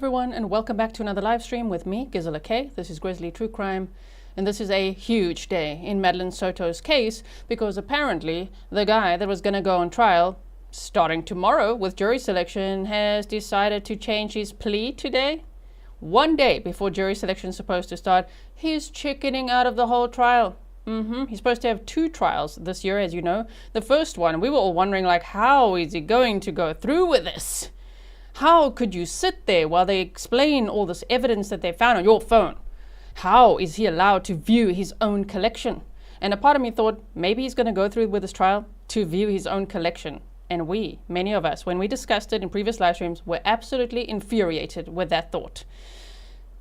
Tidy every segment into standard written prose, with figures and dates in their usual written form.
everyone, and welcome back to another live stream with me, Grizzly. This is Grizzly True Crime, and this is a huge day in Madeline Soto's case because apparently the guy that was going to go on trial starting tomorrow with jury selection has decided to change his plea today. 1 day before jury selection is supposed to start, he's chickening out of the whole trial. He's supposed to have 2 trials this year, as you know. The first one, we were all wondering, like, how is he going to go through with this? How could you sit there while they explain all this evidence that they found on your phone? How is he allowed to view his own collection? And a part of me thought maybe he's going to go through with this trial to view his own collection. And we, many of us, when we discussed it in previous live streams, were absolutely infuriated with that thought.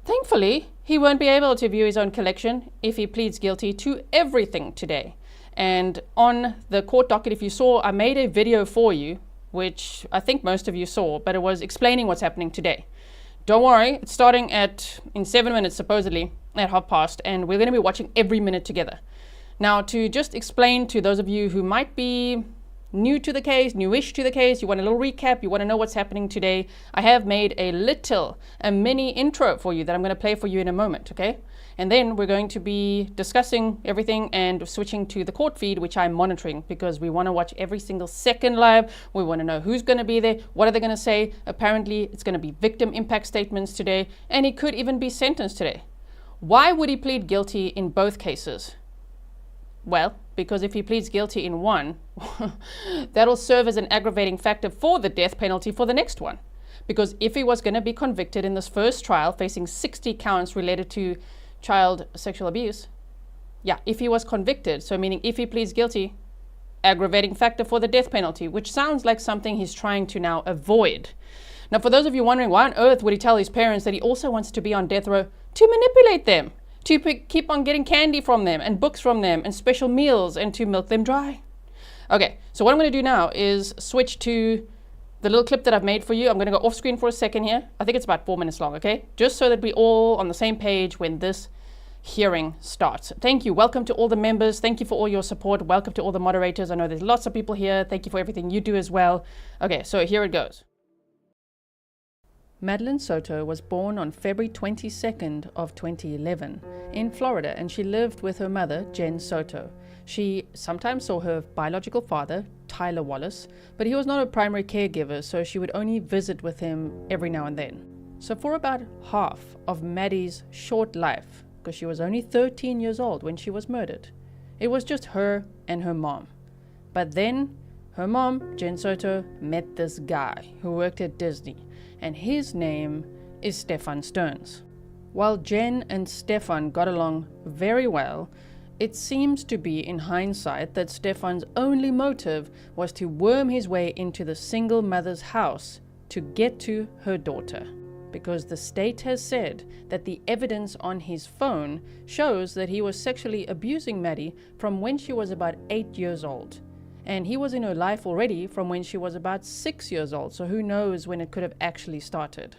Thankfully, he won't be able to view his own collection if he pleads guilty to everything today. And on the court docket, if you saw, I made a video for you, which I think most of you saw, but it was explaining what's happening today. Don't worry, it's starting in 7 minutes, supposedly, at past, and we're going to be watching every minute together. Now, to just explain to those of you who might be new to the case, newish to the case, you want a little recap, you want to know what's happening today, I have made a mini intro for you that I'm going to play for you in a moment, okay? And then we're going to be discussing everything and switching to the court feed, which I'm monitoring because we want to watch every single second live. We want to know who's going to be there, what are they going to say. Apparently, it's going to be victim impact statements today, and he could even be sentenced today. Why would he plead guilty in both cases? Well, because if he pleads guilty in one, that'll serve as an aggravating factor for the death penalty for the next one. Because if he was going to be convicted in this first trial, facing 60 counts related to child sexual abuse, if he was convicted, so meaning if he pleads guilty, aggravating factor for the death penalty, which sounds like something he's trying to now avoid. Now, for those of you wondering, why on earth would he tell his parents that he also wants to be on death row? To manipulate them, to keep on getting candy from them and books from them and special meals and to milk them dry. Okay, so what I'm going to do now is switch to the little clip that I've made for you. I'm going to go off screen for a second here. I think it's about 4 minutes long, okay? Just so that we're all on the same page when this hearing starts. Thank you. Welcome to all the members. Thank you for all your support. Welcome to all the moderators. I know there's lots of people here. Thank you for everything you do as well. Okay, so here it goes. Madeline Soto was born on February 22nd of 2011 in Florida, and she lived with her mother, Jen Soto. She sometimes saw her biological father, Tyler Wallace, but he was not a primary caregiver, so she would only visit with him every now and then. So for about half of Maddie's short life, because she was only 13 years old when she was murdered, it was just her and her mom. But then her mom, Jen Soto, met this guy who worked at Disney, and his name is Stephan Sterns. While Jen and Stephan got along very well, it seems to be, in hindsight, that Stephan's only motive was to worm his way into the single mother's house to get to her daughter. Because the state has said that the evidence on his phone shows that he was sexually abusing Maddie from when she was about 8 years old. And he was in her life already from when she was about 6 years old, so who knows when it could have actually started.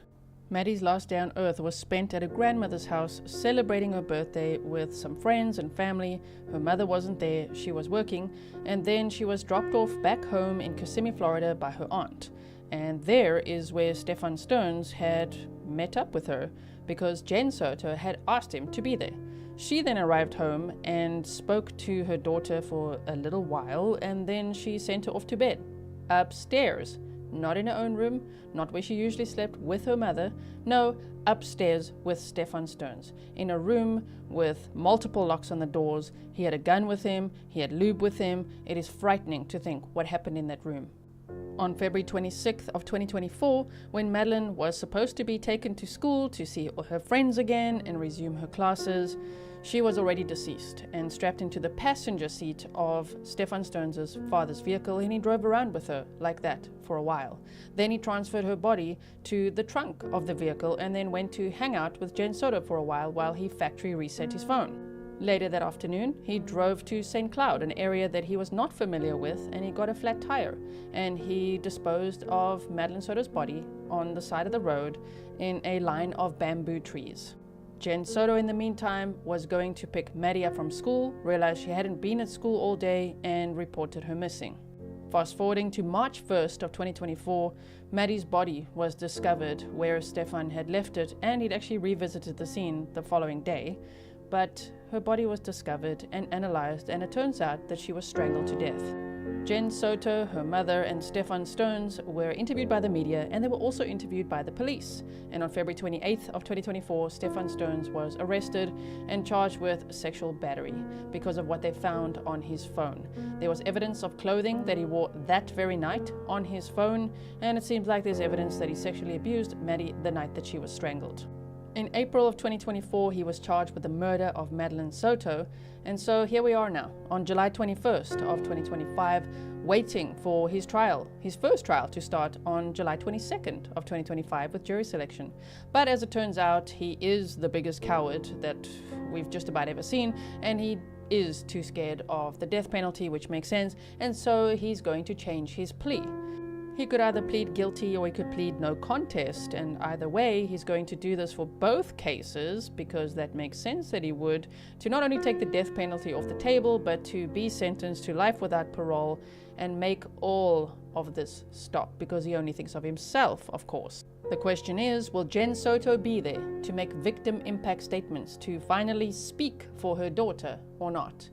Maddie's last day on earth was spent at her grandmother's house celebrating her birthday with some friends and family. Her mother wasn't there, she was working, and then she was dropped off back home in Kissimmee, Florida by her aunt. And there is where Stephan Sterns had met up with her because Jen Soto had asked him to be there. She then arrived home and spoke to her daughter for a little while, and then she sent her off to bed, upstairs. Not in her own room, not where she usually slept with her mother. No, upstairs with Stephan Sterns, in a room with multiple locks on the doors. He had a gun with him, he had lube with him. It is frightening to think what happened in that room. On February 26th of 2024, when Madeline was supposed to be taken to school to see her friends again and resume her classes, she was already deceased and strapped into the passenger seat of Stephan Sterns' father's vehicle, and he drove around with her like that for a while. Then he transferred her body to the trunk of the vehicle and then went to hang out with Jen Soto for a while he factory reset his phone. Later that afternoon, he drove to St. Cloud, an area that he was not familiar with, and he got a flat tire. And he disposed of Madeline Soto's body on the side of the road in a line of bamboo trees. Jen Soto, in the meantime, was going to pick Maddie up from school, realized she hadn't been at school all day, and reported her missing. Fast forwarding to March 1st of 2024, Maddie's body was discovered where Stephan had left it, and he'd actually revisited the scene the following day. But her body was discovered and analyzed, and it turns out that she was strangled to death. Jen Soto, her mother, and Stephan Sterns were interviewed by the media, and they were also interviewed by the police. And on February 28th of 2024, Stephan Sterns was arrested and charged with sexual battery because of what they found on his phone. There was evidence of clothing that he wore that very night on his phone, and it seems like there's evidence that he sexually abused Maddie the night that she was strangled. In April of 2024, he was charged with the murder of Madeline Soto, and so here we are now, on July 21st of 2025, waiting for his trial, his first trial, to start on July 22nd of 2025 with jury selection. But as it turns out, he is the biggest coward that we've just about ever seen, and he is too scared of the death penalty, which makes sense, and so he's going to change his plea. He could either plead guilty or he could plead no contest, and either way he's going to do this for both cases because that makes sense that he would, to not only take the death penalty off the table but to be sentenced to life without parole and make all of this stop, because he only thinks of himself, of course. The question is, will Jen Soto be there to make victim impact statements, to finally speak for her daughter or not?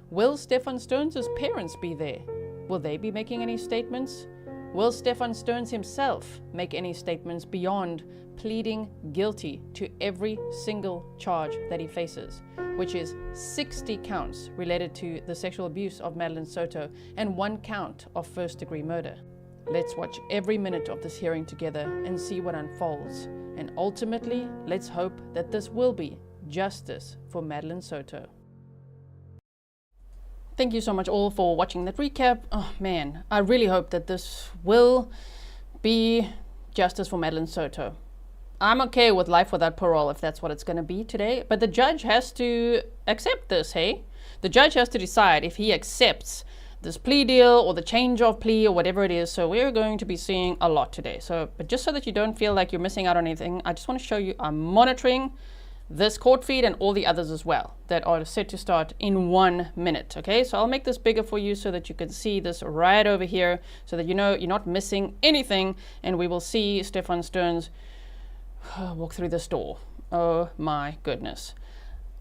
Will Stephan Sterns' parents be there? Will they be making any statements? Will Stephan Sterns himself make any statements beyond pleading guilty to every single charge that he faces, which is 60 counts related to the sexual abuse of Madeline Soto and 1 count of first-degree murder? Let's watch every minute of this hearing together and see what unfolds. And ultimately, let's hope that this will be justice for Madeline Soto. Thank you so much all for watching that recap. Oh man, I really hope that this will be justice for Madeline Soto. I'm okay with life without parole if that's what it's going to be today, but the judge has to accept this, hey? The judge has to decide if he accepts this plea deal or the change of plea or whatever it is. So we're going to be seeing a lot today. But just so that you don't feel like you're missing out on anything, I just want to show you I'm monitoring this court feed and all the others as well that are set to start in 1 minute. Okay, so I'll make this bigger for you so that you can see this right over here, so that you know you're not missing anything, and we will see Stephan Sterns walk through this door. Oh my goodness.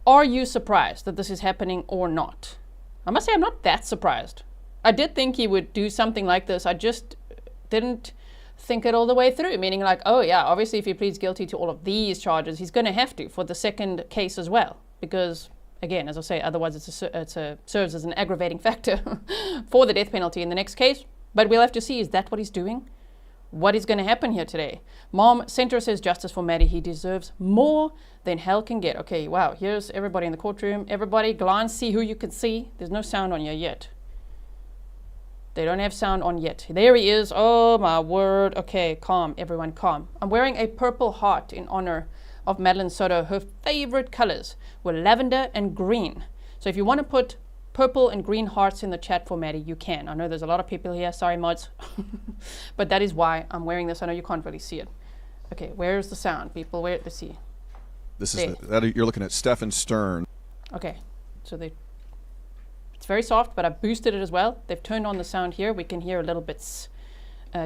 Are you surprised that this is happening or not? I must say I'm not that surprised. I did think he would do something like this. I just didn't think it all the way through, meaning like, oh yeah, obviously if he pleads guilty to all of these charges, he's going to have to for the second case as well, because again, as I say, otherwise it serves as an aggravating factor for the death penalty in the next case. But we'll have to see, is that what he's doing? What is going to happen here today? Mom Center says justice for Maddie. He deserves more than hell can get. Okay, wow, here's everybody in the courtroom. Everybody glance, see who you can see. There's no sound on here yet. They don't have sound on yet. There he is. Oh my word. Okay, calm, everyone, calm. I'm wearing a purple heart in honor of Madeline Soto. Her favorite colors were lavender and green. So if you want to put purple and green hearts in the chat for Maddie, you can. I know there's a lot of people here. Sorry, mods. But that is why I'm wearing this. I know you can't really see it. Okay, where's the sound, people? Where? Let's see. This is you're looking at Stephan Sterns. Okay, so it's very soft, but I boosted it as well. They've turned on the sound here. We can hear a little bit.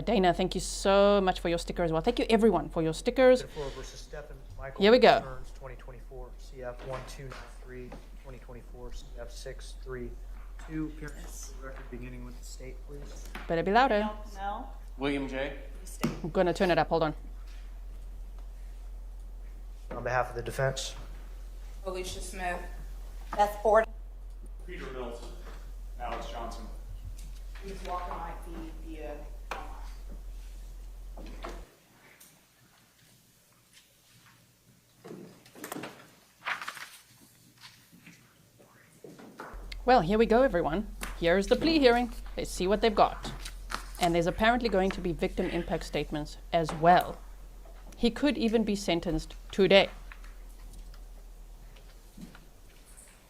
Dana, thank you so much for your sticker as well. Thank you, everyone, for your stickers. Versus Stephan, Michael here we go. Sterns, 2024, CF 1293, 2024, CF 632. Appearance record beginning with the state, please. Better be louder. No. William J. I'm going to turn it up. Hold on. On behalf of the defense. Alicia Smith. Beth Ford. Peter Middleton. Alex Johnson. Ms. Walker might be via Well, here we go, everyone. Here's the plea hearing. Let's see what they've got. And there's apparently going to be victim impact statements as well. He could even be sentenced today.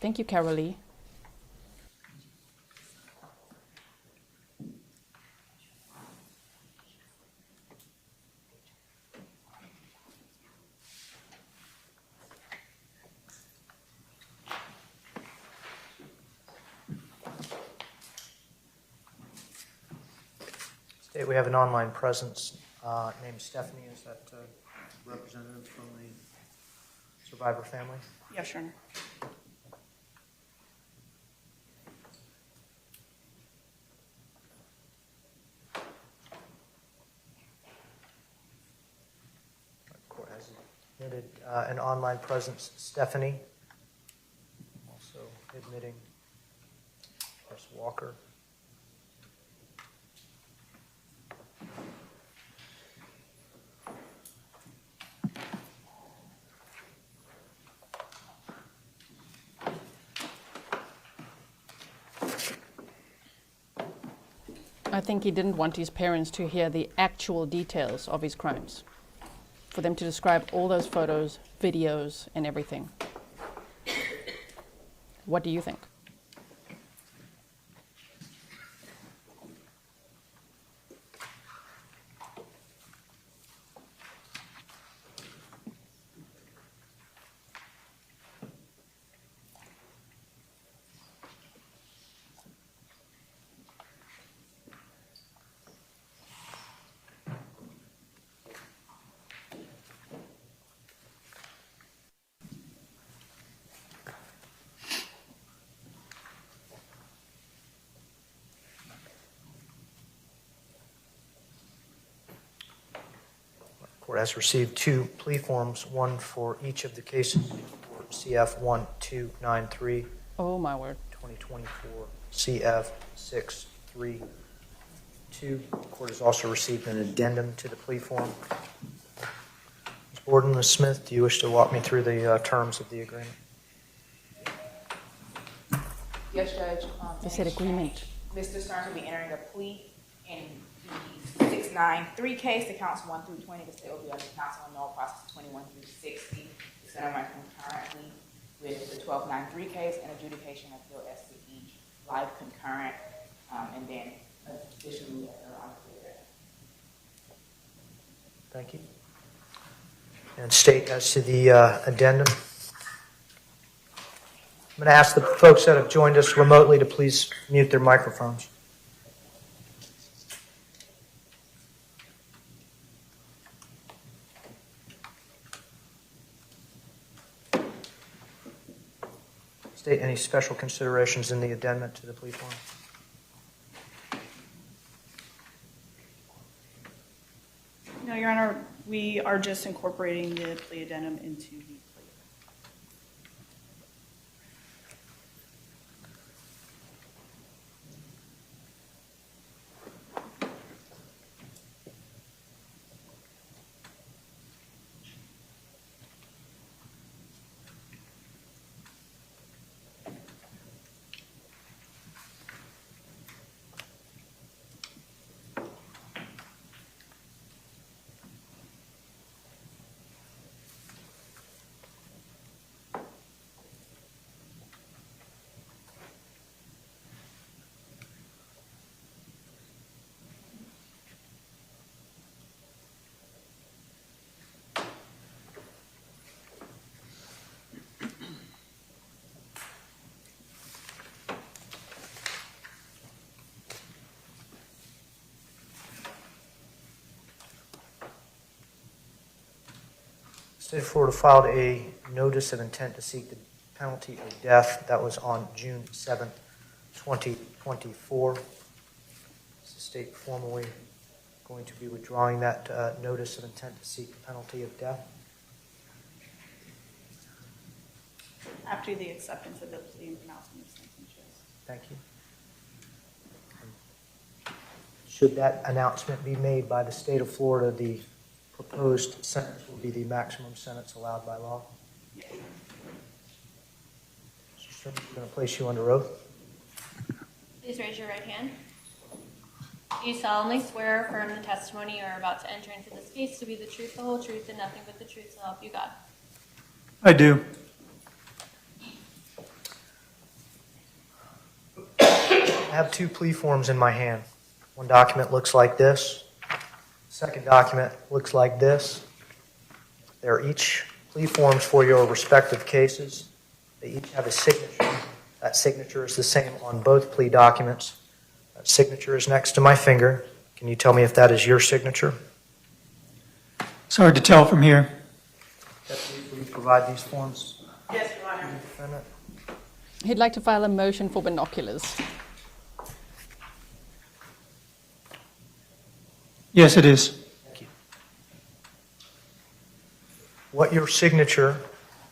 Thank you, Carolee. State, we have an online presence named Stephanie. Is that representative from the survivor family? Yes, Your Honor. Court has admitted an online presence, Stephanie. Also admitting Chris Walker. I think he didn't want his parents to hear the actual details of his crimes, for them to describe all those photos, videos, and everything. What do you think? Court has received 2 plea forms, one for each of the cases, for CF 1293, Oh my word. 2024, CF 632. The court has also received an addendum to the plea form. Ms. Borden, Ms. Smith, do you wish to walk me through the terms of the agreement? Yes, Judge. You said agreement. Mr. Sterns will be entering a plea in the 693 case, the counts 1 through 20. The state will be under counsel on all process 21 through 60. The center might concurrently with the 1293 case and adjudication of bill as to each live concurrent, and then additionally Thank you. And state as to the addendum. I'm going to ask the folks that have joined us remotely to please mute their microphones. State any special considerations in the addendum to the plea form. No, Your Honor, we are just incorporating the plea addendum into the plea. State of Florida filed a notice of intent to seek the penalty of death. That was on June 7th, 2024. Is the state formally going to be withdrawing that notice of intent to seek the penalty of death? After the acceptance of the plea and pronouncement of sentence, yes. Thank you. Should that announcement be made by the state of Florida, the proposed sentence will be the maximum sentence allowed by law? Yes. Mr. Stern, I'm going to place you under oath. Please raise your right hand. Do you solemnly swear or affirm the testimony you are about to enter into this case to be the truth, the whole truth, and nothing but the truth, so help you God? I do. I have 2 plea forms in my hand. One document looks like this. Second document looks like this. They're each plea forms for your respective cases. They each have a signature. That signature is the same on both plea documents. That signature is next to my finger. Can you tell me if that is your signature? It's hard to tell from here. Deputy, will you provide these forms? Yes, Your Honor. to the defendant? He'd like to file a motion for binoculars. Yes, it is. Thank you. What your signature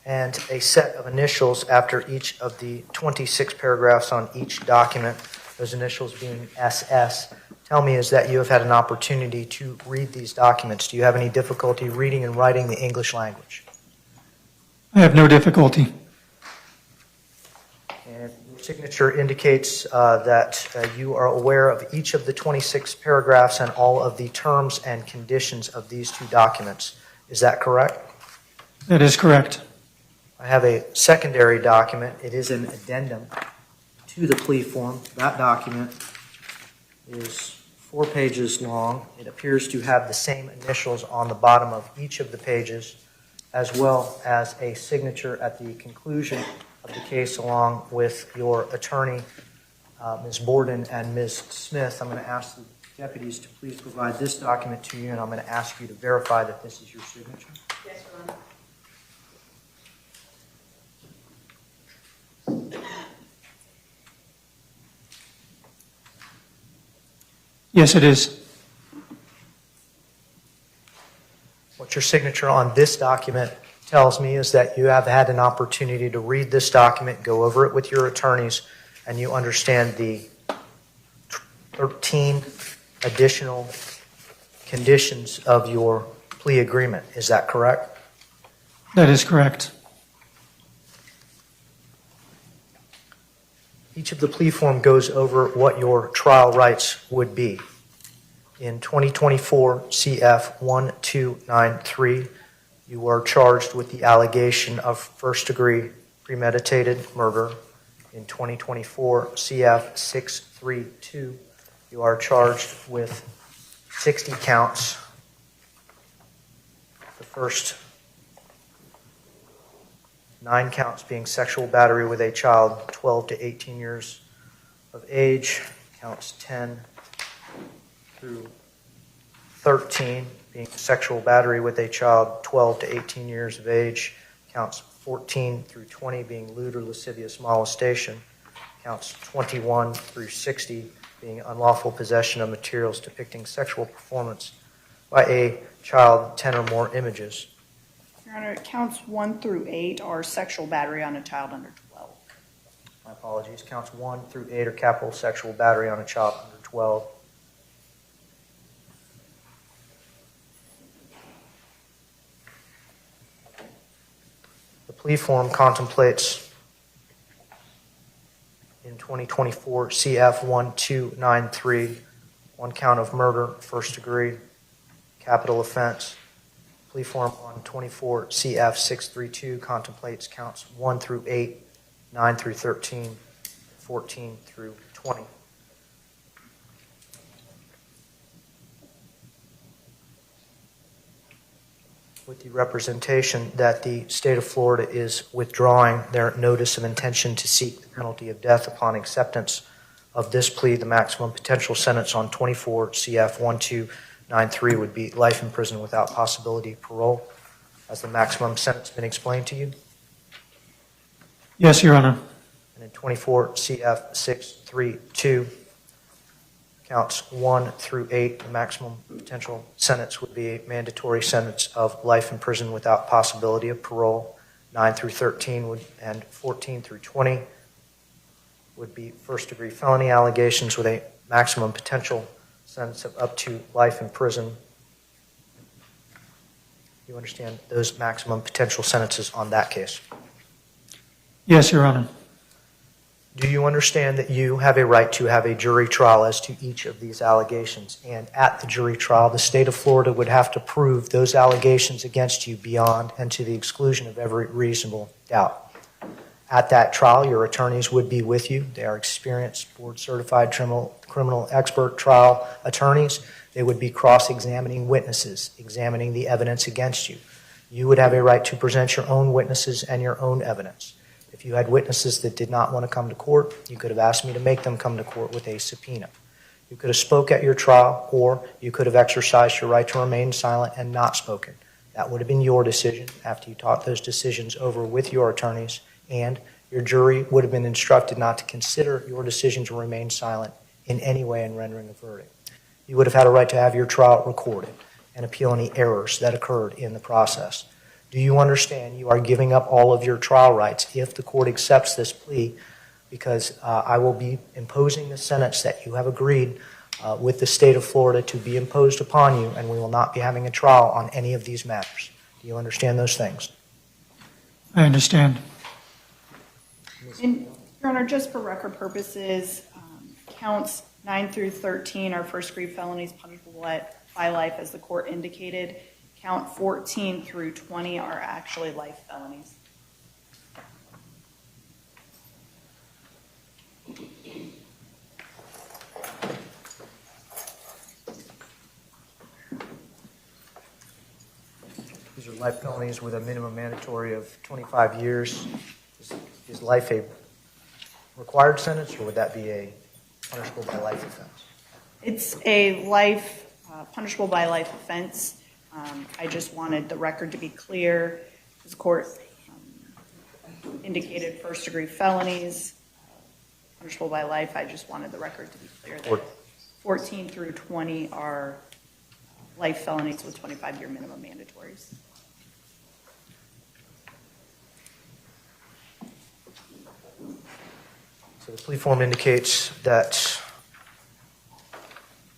and a set of initials after each of the 26 paragraphs on each document, those initials being SS, tell me is that you have had an opportunity to read these documents. Do you have any difficulty reading and writing the English language? I have no difficulty. And your signature indicates that you are aware of each of the 26 paragraphs and all of the terms and conditions of these two documents. Is that correct? That is correct. I have a secondary document. It is an addendum to the plea form. That document is 4 pages long. It appears to have the same initials on the bottom of each of the pages, as well as a signature at the conclusion of the case along with your attorney, Ms. Borden and Ms. Smith. I'm going to ask the deputies to please provide this document to you, and I'm going to ask you to verify that this is your signature. Yes, Your Honor. Yes, it is. What your signature on this document tells me is that you have had an opportunity to read this document, go over it with your attorneys, and you understand the 13 additional conditions of your plea agreement. Is that correct? That is correct. Each of the plea form goes over what your trial rights would be. In 2024 CF 1293, you are charged with the allegation of first-degree premeditated murder. In 2024 CF 632, you are charged with 60 counts. The first 9 counts being sexual battery with a child 12 to 18 years of age, counts 10 through 13 being sexual battery with a child 12 to 18 years of age, counts 14 through 20 being lewd or lascivious molestation, counts 21 through 60 being unlawful possession of materials depicting sexual performance by a child, 10 or more images. Your Honor, counts 1 through 8 are sexual battery on a child under 12. My apologies. Counts 1 through 8 are capital sexual battery on a child under 12. The plea form contemplates in 2024 CF 1293 1 count of murder, first degree, capital offense. Plea form on 24 CF 632 contemplates counts 1 through 8, 9 through 13, 14 through 20. With the representation that the state of Florida is withdrawing their notice of intention to seek the penalty of death upon acceptance of this plea, the maximum potential sentence on 24 CF 1293 would be life in prison without possibility of parole. Has the maximum sentence been explained to you? Yes, Your Honor. And in 24 CF 632, counts 1 through 8, the maximum potential sentence would be a mandatory sentence of life in prison without possibility of parole. 9 through 13 and 14 through 20 would be first-degree felony allegations with a maximum potential sentence of up to life in prison. You understand those maximum potential sentences on that case? Yes, Your Honor. Do you understand that you have a right to have a jury trial as to each of these allegations? And at the jury trial, the state of Florida would have to prove those allegations against you beyond and to the exclusion of every reasonable doubt. At that trial, your attorneys would be with you. They are experienced, board-certified criminal expert trial attorneys. They would be cross-examining witnesses, examining the evidence against you. You would have a right to present your own witnesses and your own evidence. If you had witnesses that did not want to come to court, you could have asked me to make them come to court with a subpoena. You could have spoke at your trial, or you could have exercised your right to remain silent and not spoken. That would have been your decision after you talked those decisions over with your attorneys, and your jury would have been instructed not to consider your decision to remain silent in any way in rendering a verdict. You would have had a right to have your trial recorded and appeal any errors that occurred in the process. Do you understand you are giving up all of your trial rights if the court accepts this plea? Because I will be imposing the sentence that you have agreed with the state of Florida to be imposed upon you, and we will not be having a trial on any of these matters. Do you understand those things? I understand. And, Your Honor, just for record purposes, counts 9 through 13 are first-degree felonies punishable by life, as the court indicated. Count 14 through 20 are actually life felonies. These are life felonies with a minimum mandatory of 25 years. Is life a required sentence, or would that be a punishable by life offense? It's a life, punishable by life offense. I just wanted the record to be clear. This court indicated first-degree felonies, punishable by life. I just wanted the record to be clear that 14 through 20 are life felonies with 25-year minimum mandatories. So the plea form indicates that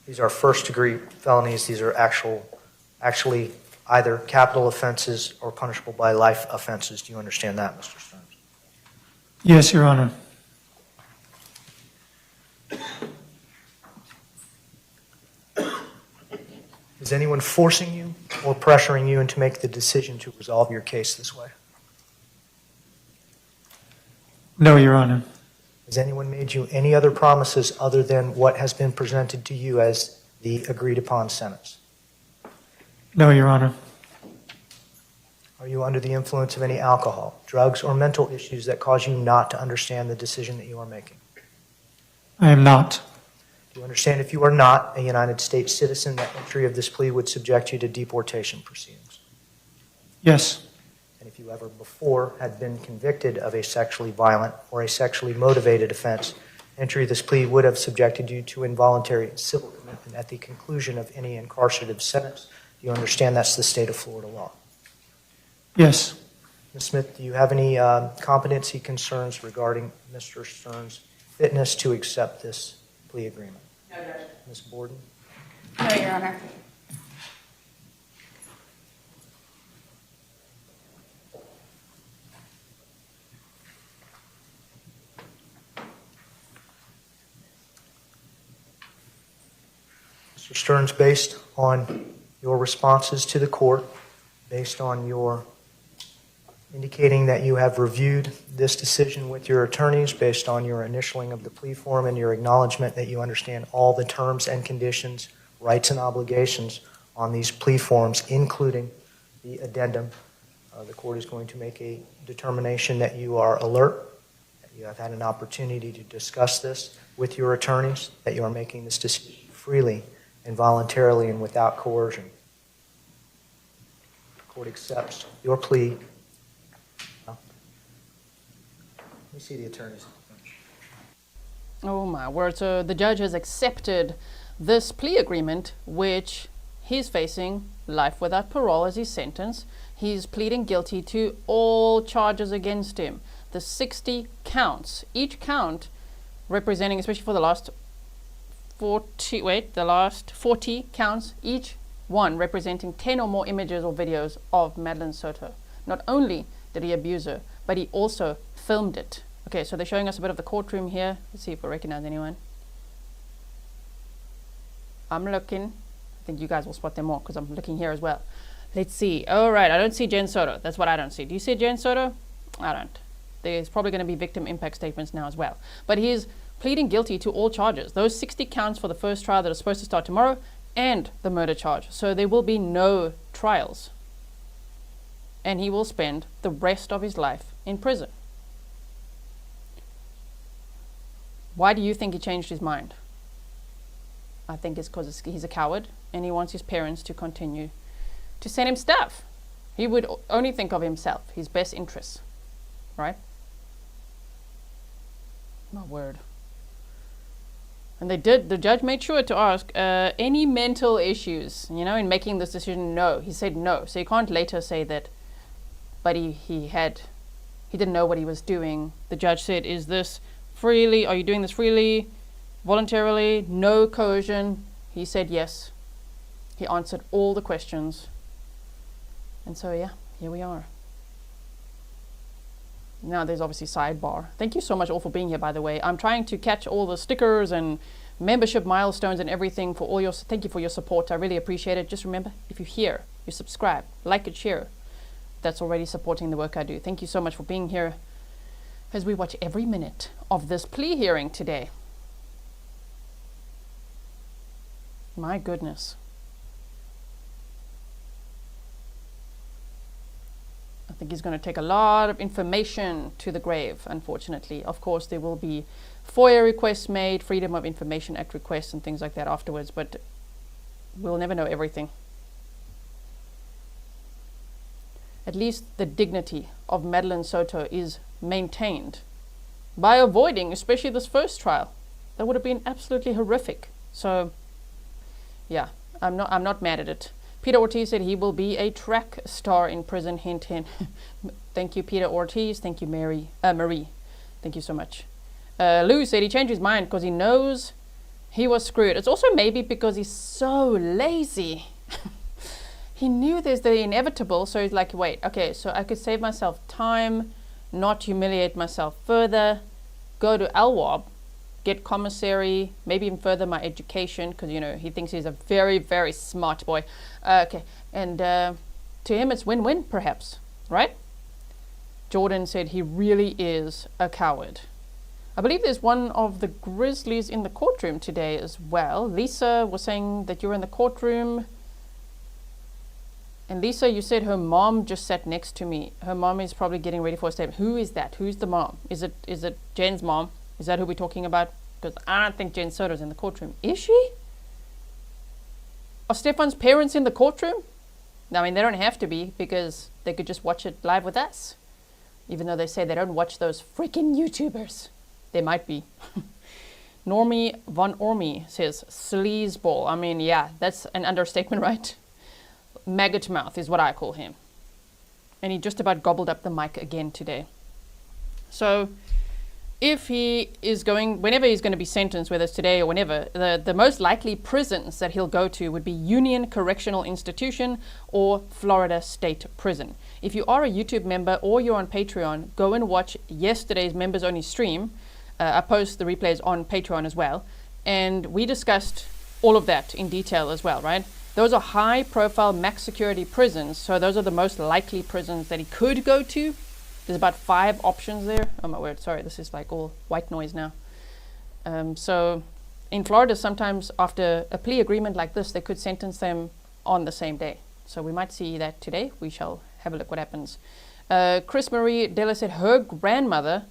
these are first-degree felonies. These are actually either capital offenses or punishable by life offenses. Do you understand that, Mr. Sterns? Yes, Your Honor. Is anyone forcing you or pressuring you into make the decision to resolve your case this way? No, Your Honor. Has anyone made you any other promises other than what has been presented to you as the agreed-upon sentence? No, Your Honor. Are you under the influence of any alcohol, drugs, or mental issues that cause you not to understand the decision that you are making? I am not. Do you understand if you are not a United States citizen, that entry of this plea would subject you to deportation proceedings? Yes. And if you ever before had been convicted of a sexually violent or a sexually motivated offense, entry of this plea would have subjected you to involuntary civil commitment at the conclusion of any incarcerative sentence. Do you understand that's the state of Florida law? Yes. Ms. Smith, do you have any competency concerns regarding Mr. Sterns' fitness to accept this plea agreement? No, Judge. Ms. Borden? No, Your Honor. Mr. Sterns, based on your responses to the court, based on your indicating that you have reviewed this decision with your attorneys, based on your initialing of the plea form and your acknowledgement that you understand all the terms and conditions, rights and obligations on these plea forms, including the addendum, the court is going to make a determination that you are alert, that you have had an opportunity to discuss this with your attorneys, that you are making this decision freely and voluntarily and without coercion. The court accepts your plea. Let me see the attorneys. Oh my word. So the judge has accepted this plea agreement, which he's facing life without parole as his sentence. He's pleading guilty to all charges against him. The 60 counts, each count representing, especially for the last 40 counts, each one representing 10 or more images or videos of Madeline Soto. Not only did he abuse her, but he also filmed it. Okay, so they're showing us a bit of the courtroom here. Let's see if we recognize anyone. I'm looking. I think you guys will spot them more because I'm looking here as well. Let's see. All right, I don't see Jen Soto. That's what I don't see. Do you see Jen Soto? I don't. There's probably going to be victim impact statements now as well. But he's pleading guilty to all charges. Those 60 counts for the first trial that are supposed to start tomorrow and the murder charge. So there will be no trials. And he will spend the rest of his life in prison. Why do you think he changed his mind? I think it's because he's a coward and he wants his parents to continue to send him stuff. He would only think of himself, his best interests, right? My word. And the judge made sure to ask, any mental issues, in making this decision? No. He said no. So you can't later say that, but he didn't know what he was doing. The judge said, is this freely? Are you doing this freely? Voluntarily? No coercion? He said yes. He answered all the questions. And so, yeah, here we are. Now there's obviously sidebar. Thank you so much all for being here, by the way. I'm trying to catch all the stickers and membership milestones and everything for all your, thank you for your support. I really appreciate it. Just remember, if you're here, you subscribe, like and share. That's already supporting the work I do. Thank you so much for being here as we watch every minute of this plea hearing today. My goodness. I think he's going to take a lot of information to the grave, unfortunately. Of course, there will be FOIA requests made, Freedom of Information Act requests and things like that afterwards, but we'll never know everything. At least the dignity of Madeline Soto is maintained by avoiding, especially this first trial. That would have been absolutely horrific. So, yeah, I'm not mad at it. Peter Ortiz said he will be a track star in prison, hint, hint. Thank you, Peter Ortiz. Thank you, Marie. Thank you so much. Lou said he changed his mind because he knows he was screwed. It's also maybe because he's so lazy. He knew there's the inevitable, so he's like, wait, okay, so I could save myself time, not humiliate myself further, go to LWOP, get commissary, maybe even further my education, because, he thinks he's a very, very smart boy. Okay, and to him it's win-win, perhaps, right? Jordan said he really is a coward. I believe there's one of the Grizzlies in the courtroom today as well. Lisa was saying that you're in the courtroom. And Lisa, you said her mom just sat next to me. Her mom is probably getting ready for a statement. Who is that? Who's the mom? Is it Jen's mom? Is that who we're talking about? Because I don't think Jen Soto's in the courtroom. Is she? Are Stephan's parents in the courtroom? I mean, they don't have to be, because they could just watch it live with us. Even though they say they don't watch those freaking YouTubers. They might be. Normie Von Ormy says, sleazeball. I mean, yeah, that's an understatement, right? Maggot mouth is what I call him. And he just about gobbled up the mic again today. So, if he is whenever he's going to be sentenced, whether it's today or whenever, the most likely prisons that he'll go to would be Union Correctional Institution or Florida State Prison. If you are a YouTube member or you're on Patreon, go and watch yesterday's members only stream. I post the replays on Patreon as well. And we discussed all of that in detail as well, right? Those are high profile max security prisons. So those are the most likely prisons that he could go to. There's about 5 options there. Oh my word, sorry, this is like all white noise now. So in Florida, sometimes after a plea agreement like this, they could sentence them on the same day. So we might see that today. We shall have a look what happens. Chris Marie Della said her grandmother,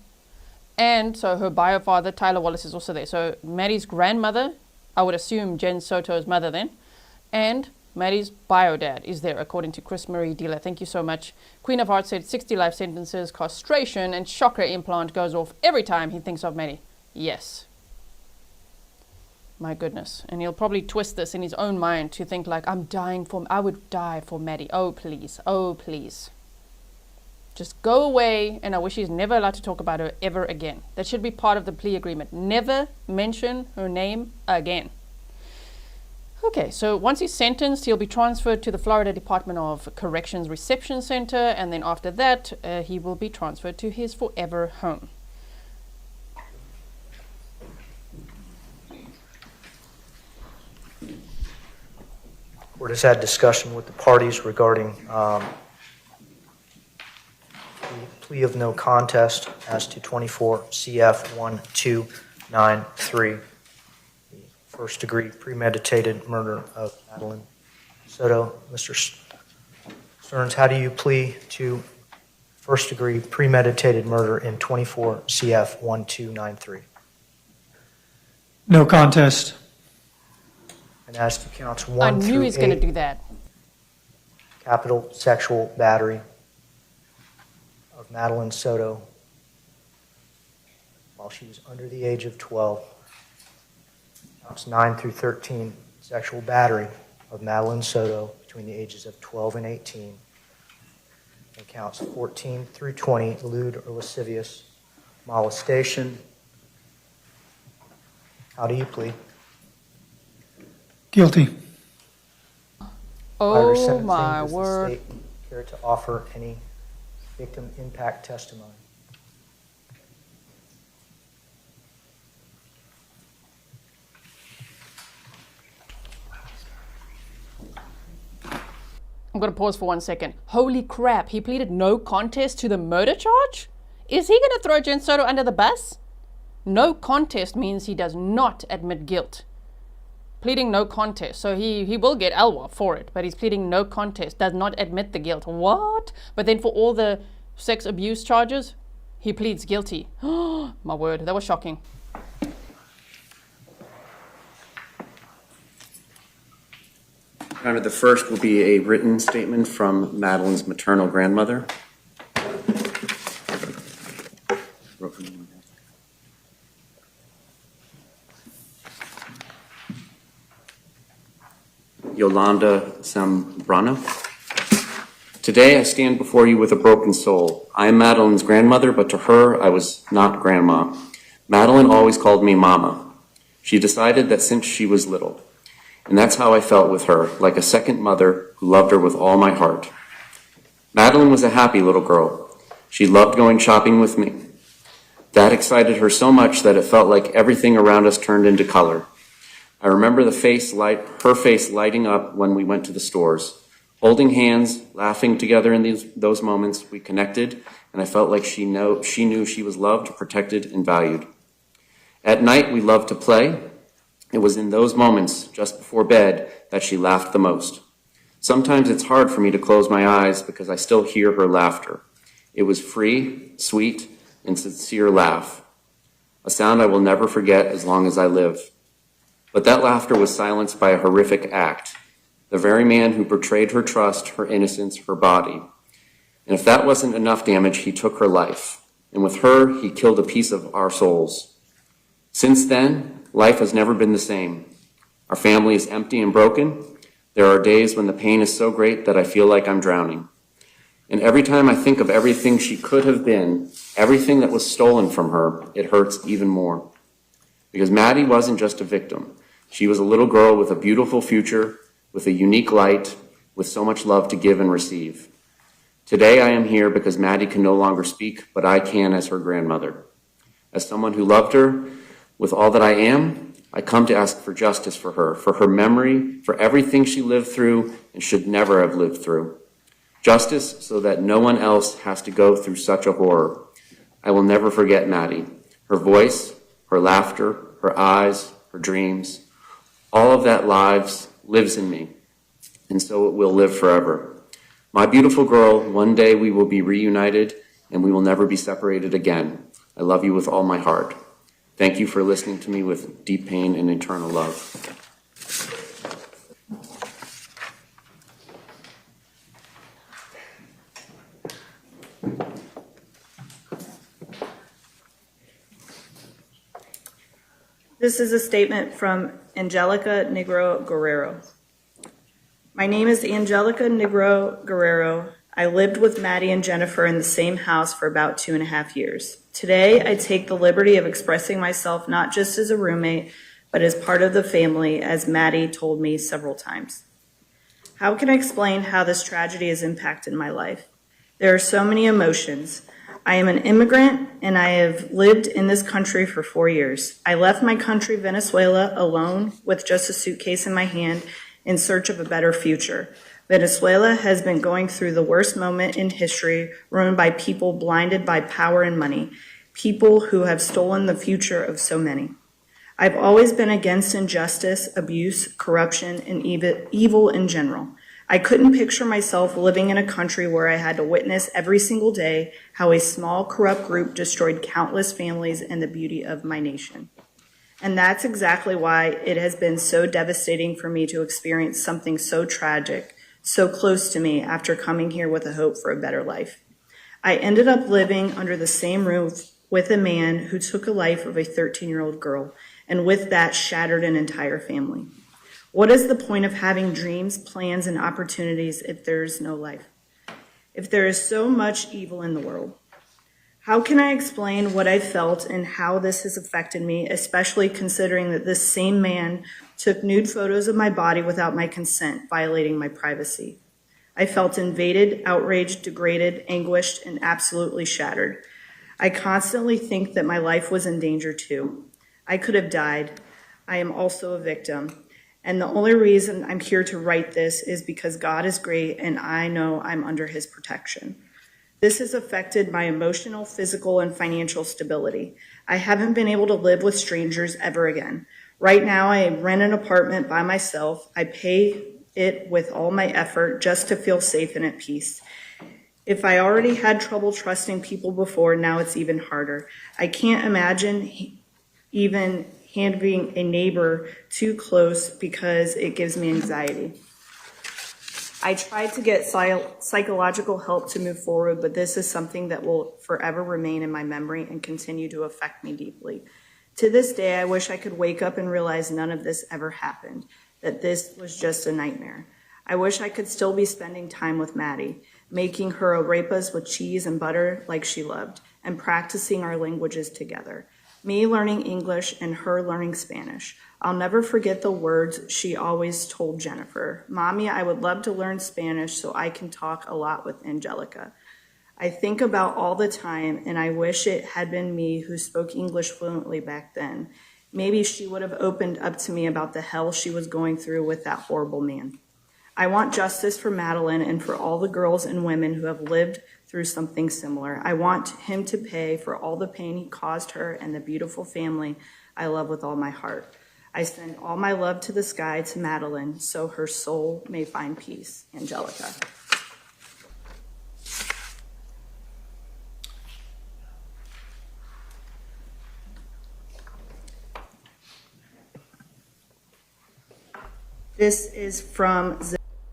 and so her bio father, Tyler Wallace, is also there. So Maddie's grandmother, I would assume Jen Soto's mother then, and Maddie's bio dad is there, according to Chris Marie Dealer. Thank you so much. Queen of Hearts said 60 life sentences, castration, and chakra implant goes off every time he thinks of Maddie. Yes. My goodness. And he'll probably twist this in his own mind to think like, I would die for Maddie. Oh, please. Oh, please. Just go away, and I wish he's never allowed to talk about her ever again. That should be part of the plea agreement. Never mention her name again. Okay, so once he's sentenced, he'll be transferred to the Florida Department of Corrections Reception Center, and then after that, he will be transferred to his forever home. Court has had discussion with the parties regarding the plea of no contest as to 24 CF 1293. First-degree premeditated murder of Madeline Soto. Mr. Sterns, how do you plea to first-degree premeditated murder in 24 CF 1293? No contest. And as to counts I 1 knew through he's going to 8, do that. capital sexual battery of Madeline Soto while she was under the age of 12. Counts 9 through 13, sexual battery of Madeline Soto between the ages of 12 and 18. And counts 14 through 20, lewd or lascivious molestation. How do you plead? Guilty. Prior to Oh sentencing, my does the word. state care to offer any victim impact testimony? I'm going to pause for 1 second. Holy crap, he pleaded no contest to the murder charge? Is he going to throw Jen Soto under the bus? No contest means he does not admit guilt. Pleading no contest, so he will get LWOP for it, but he's pleading no contest, does not admit the guilt. What? But then for all the sex abuse charges, he pleads guilty. Oh, my word, that was shocking. Your Honor, the first will be a written statement from Madeline's maternal grandmother. Yolanda Zambrano. Today I stand before you with a broken soul. I am Madeline's grandmother, but to her I was not grandma. Madeline always called me Mama. She decided that since she was little. And that's how I felt with her, like a second mother who loved her with all my heart. Madeline was a happy little girl. She loved going shopping with me. That excited her so much that it felt like everything around us turned into color. I remember her face lighting up when we went to the stores. Holding hands, laughing together in those moments, we connected, and I felt like she knew she was loved, protected, and valued. At night, we loved to play. It was in those moments, just before bed, that she laughed the most. Sometimes it's hard for me to close my eyes because I still hear her laughter. It was free, sweet, and sincere laugh. A sound I will never forget as long as I live. But that laughter was silenced by a horrific act. The very man who betrayed her trust, her innocence, her body. And if that wasn't enough damage, he took her life. And with her, he killed a piece of our souls. Since then, life has never been the same. Our family is empty and broken. There are days when the pain is so great that I feel like I'm drowning. And every time I think of everything she could have been, everything that was stolen from her, it hurts even more. Because Maddie wasn't just a victim. She was a little girl with a beautiful future, with a unique light, with so much love to give and receive. Today I am here because Maddie can no longer speak, but I can as her grandmother. As someone who loved her with all that I am, I come to ask for justice for her memory, for everything she lived through and should never have lived through. Justice so that no one else has to go through such a horror. I will never forget Maddie, her voice, her laughter, her eyes, her dreams. All of that lives in me, and so it will live forever. My beautiful girl, one day we will be reunited and we will never be separated again. I love you with all my heart. Thank you for listening to me with deep pain and eternal love. This is a statement from Angelica Negro Guerrero. My name is Angelica Negro Guerrero. I lived with Maddie and Jennifer in the same house for about 2.5 years. Today, I take the liberty of expressing myself not just as a roommate, but as part of the family, as Maddie told me several times. How can I explain how this tragedy has impacted my life? There are so many emotions. I am an immigrant, and I have lived in this country for 4 years. I left my country, Venezuela, alone with just a suitcase in my hand in search of a better future. Venezuela has been going through the worst moment in history, run by people blinded by power and money, people who have stolen the future of so many. I've always been against injustice, abuse, corruption, and evil in general. I couldn't picture myself living in a country where I had to witness every single day how a small, corrupt group destroyed countless families and the beauty of my nation. And that's exactly why it has been so devastating for me to experience something so tragic, so close to me after coming here with a hope for a better life. I ended up living under the same roof with a man who took a life of a 13-year-old girl, and with that shattered an entire family. What is the point of having dreams, plans, and opportunities if there is no life? If there is so much evil in the world? How can I explain what I felt and how this has affected me, especially considering that this same man took nude photos of my body without my consent, violating my privacy? I felt invaded, outraged, degraded, anguished, and absolutely shattered. I constantly think that my life was in danger too. I could have died. I am also a victim. And the only reason I'm here to write this is because God is great and I know I'm under his protection. This has affected my emotional, physical, and financial stability. I haven't been able to live with strangers ever again. Right now, I rent an apartment by myself. I pay it with all my effort just to feel safe and at peace. If I already had trouble trusting people before, now it's even harder. I can't imagine even handling a neighbor too close because it gives me anxiety. I tried to get psychological help to move forward, but this is something that will forever remain in my memory and continue to affect me deeply. To this day, I wish I could wake up and realize none of this ever happened, that this was just a nightmare. I wish I could still be spending time with Maddie, making her arepas with cheese and butter like she loved, and practicing our languages together. Me learning English and her learning Spanish. I'll never forget the words she always told Jennifer. Mommy, I would love to learn Spanish so I can talk a lot with Angelica. I think about all the time, and I wish it had been me who spoke English fluently back then. Maybe she would have opened up to me about the hell she was going through with that horrible man. I want justice for Madeline and for all the girls and women who have lived through something similar. I want him to pay for all the pain he caused her and the beautiful family I love with all my heart. I send all my love to the sky to Madeline so her soul may find peace. Angelica. This is from...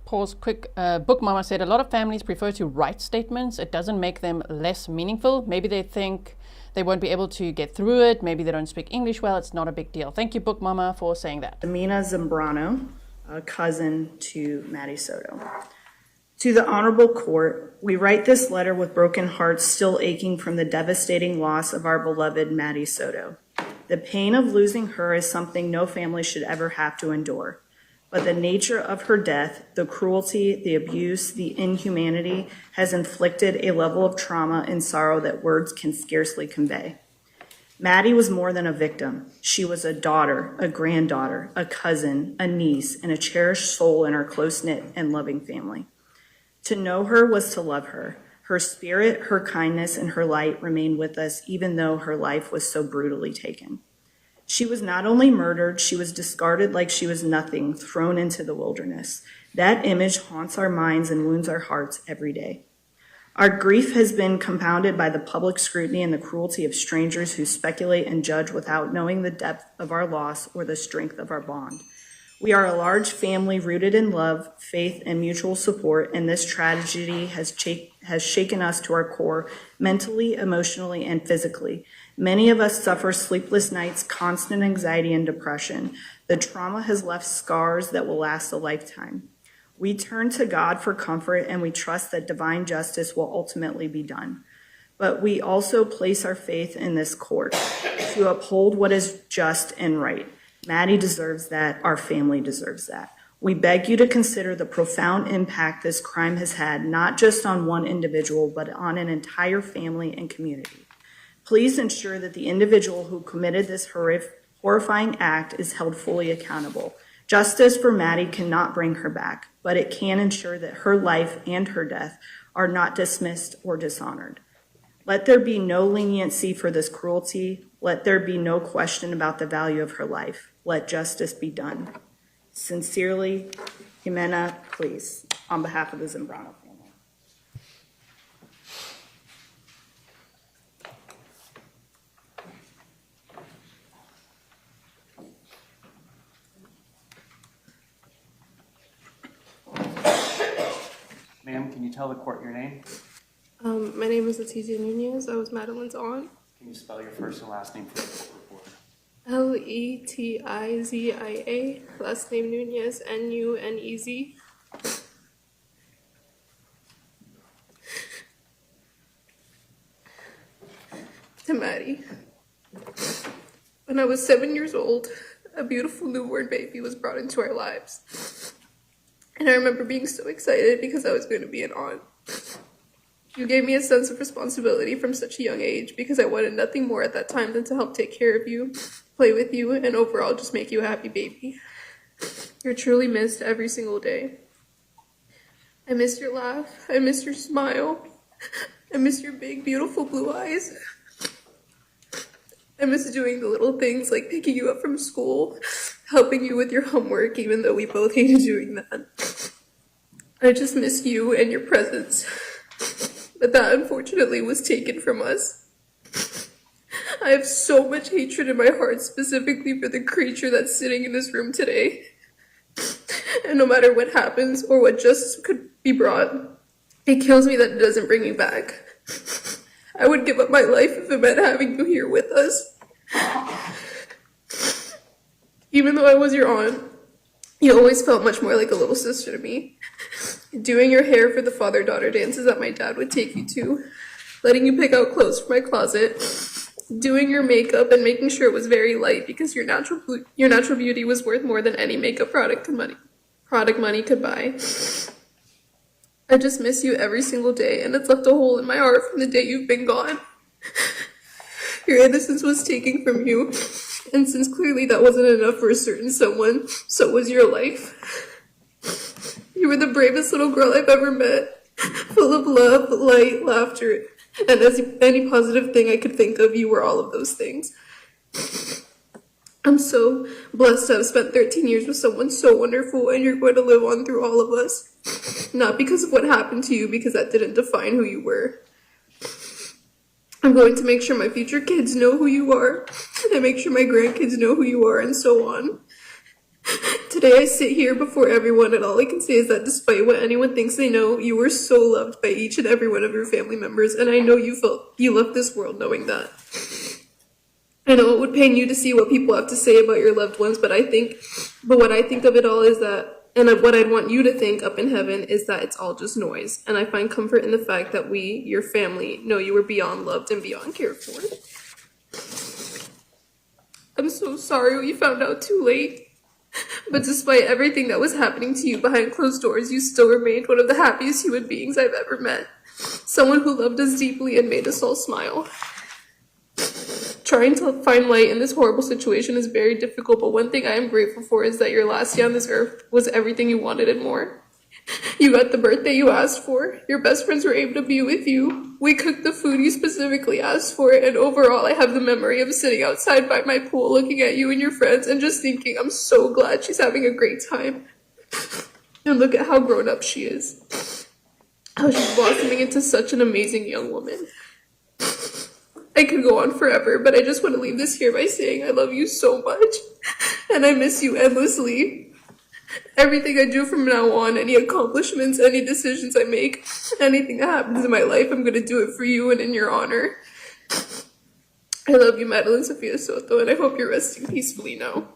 Pause, quick. Book Mama said a lot of families prefer to write statements. It doesn't make them less meaningful. Maybe they think they won't be able to get through it. Maybe they don't speak English well. It's not a big deal. Thank you, Book Mama, for saying that. Amina Zambrano, a cousin to Maddie Soto. To the Honorable Court, we write this letter with broken hearts still aching from the devastating loss of our beloved Maddie Soto. The pain of losing her is something no family should ever have to endure. But the nature of her death, the cruelty, the abuse, the inhumanity has inflicted a level of trauma and sorrow that words can scarcely convey. Maddie was more than a victim. She was a daughter, a granddaughter, a cousin, a niece, and a cherished soul in our close-knit and loving family. To know her was to love her. Her spirit, her kindness, and her light remained with us even though her life was so brutally taken. She was not only murdered, she was discarded like she was nothing, thrown into the wilderness. That image haunts our minds and wounds our hearts every day. Our grief has been compounded by the public scrutiny and the cruelty of strangers who speculate and judge without knowing the depth of our loss or the strength of our bond. We are a large family rooted in love, faith, and mutual support, and this tragedy has shaken us to our core, mentally, emotionally, and physically. Many of us suffer sleepless nights, constant anxiety, and depression. The trauma has left scars that will last a lifetime. We turn to God for comfort, and we trust that divine justice will ultimately be done. But we also place our faith in this court to uphold what is just and right. Maddie deserves that. Our family deserves that. We beg you to consider the profound impact this crime has had, not just on one individual, but on an entire family and community. Please ensure that the individual who committed this horrifying act is held fully accountable. Justice for Maddie cannot bring her back, but it can ensure that her life and her death are not dismissed or dishonored. Let there be no leniency for this cruelty. Let there be no question about the value of her life. Let justice be done. Sincerely, Jimena, please, on behalf of the Zambrano family. tell the court your name? My name is Letizia Nunez. I was Madeline's aunt. Can you spell your first and last name for the court reporter? Letizia, last name Nunez, Nunez. To Maddie. When I was 7 years old, a beautiful newborn baby was brought into our lives. And I remember being so excited because I was going to be an aunt. You gave me a sense of responsibility from such a young age because I wanted nothing more at that time than to help take care of you, play with you, and overall just make you a happy baby. You're truly missed every single day. I miss your laugh. I miss your smile. I miss your big, beautiful blue eyes. I miss doing the little things like picking you up from school, helping you with your homework, even though we both hated doing that. I just miss you and your presence. But that unfortunately was taken from us. I have so much hatred in my heart specifically for the creature that's sitting in this room today. And no matter what happens or what justice could be brought, it kills me that it doesn't bring me back. I would give up my life if it meant having you here with us. Even though I was your aunt, you always felt much more like a little sister to me. Doing your hair for the father-daughter dances that my dad would take you to, letting you pick out clothes from my closet, doing your makeup and making sure it was very light because your natural beauty was worth more than any makeup product money could buy. I just miss you every single day, and it's left a hole in my heart from the day you've been gone. Your innocence was taken from you, and since clearly that wasn't enough for a certain someone, so was your life. You were the bravest little girl I've ever met, full of love, light, laughter, and as any positive thing I could think of, you were all of those things. I'm so blessed to have spent 13 years with someone so wonderful, and you're going to live on through all of us. Not because of what happened to you, because that didn't define who you were. I'm going to make sure my future kids know who you are, and make sure my grandkids know who you are, and so on. Today I sit here before everyone, and all I can say is that despite what anyone thinks they know, you were so loved by each and every one of your family members, and I know you left this world knowing that. I know it would pain you to see what people have to say about your loved ones, but what I think of it all is that, and what I'd want you to think up in heaven is that it's all just noise. And I find comfort in the fact that we, your family, know you were beyond loved and beyond cared for. I'm so sorry we found out too late. But despite everything that was happening to you behind closed doors, you still remained one of the happiest human beings I've ever met. Someone who loved us deeply and made us all smile. Trying to find light in this horrible situation is very difficult, but one thing I am grateful for is that your last day on this earth was everything you wanted and more. You got the birthday you asked for. Your best friends were able to be with you. We cooked the food you specifically asked for, and overall I have the memory of sitting outside by my pool looking at you and your friends and just thinking, I'm so glad she's having a great time. And look at how grown up she is. How she's blossoming into such an amazing young woman. I could go on forever, but I just want to leave this here by saying I love you so much, and I miss you endlessly. Everything I do from now on, any accomplishments, any decisions I make, anything that happens in my life, I'm going to do it for you and in your honor. I love you, Madeline Soto, and I hope you're resting peacefully now.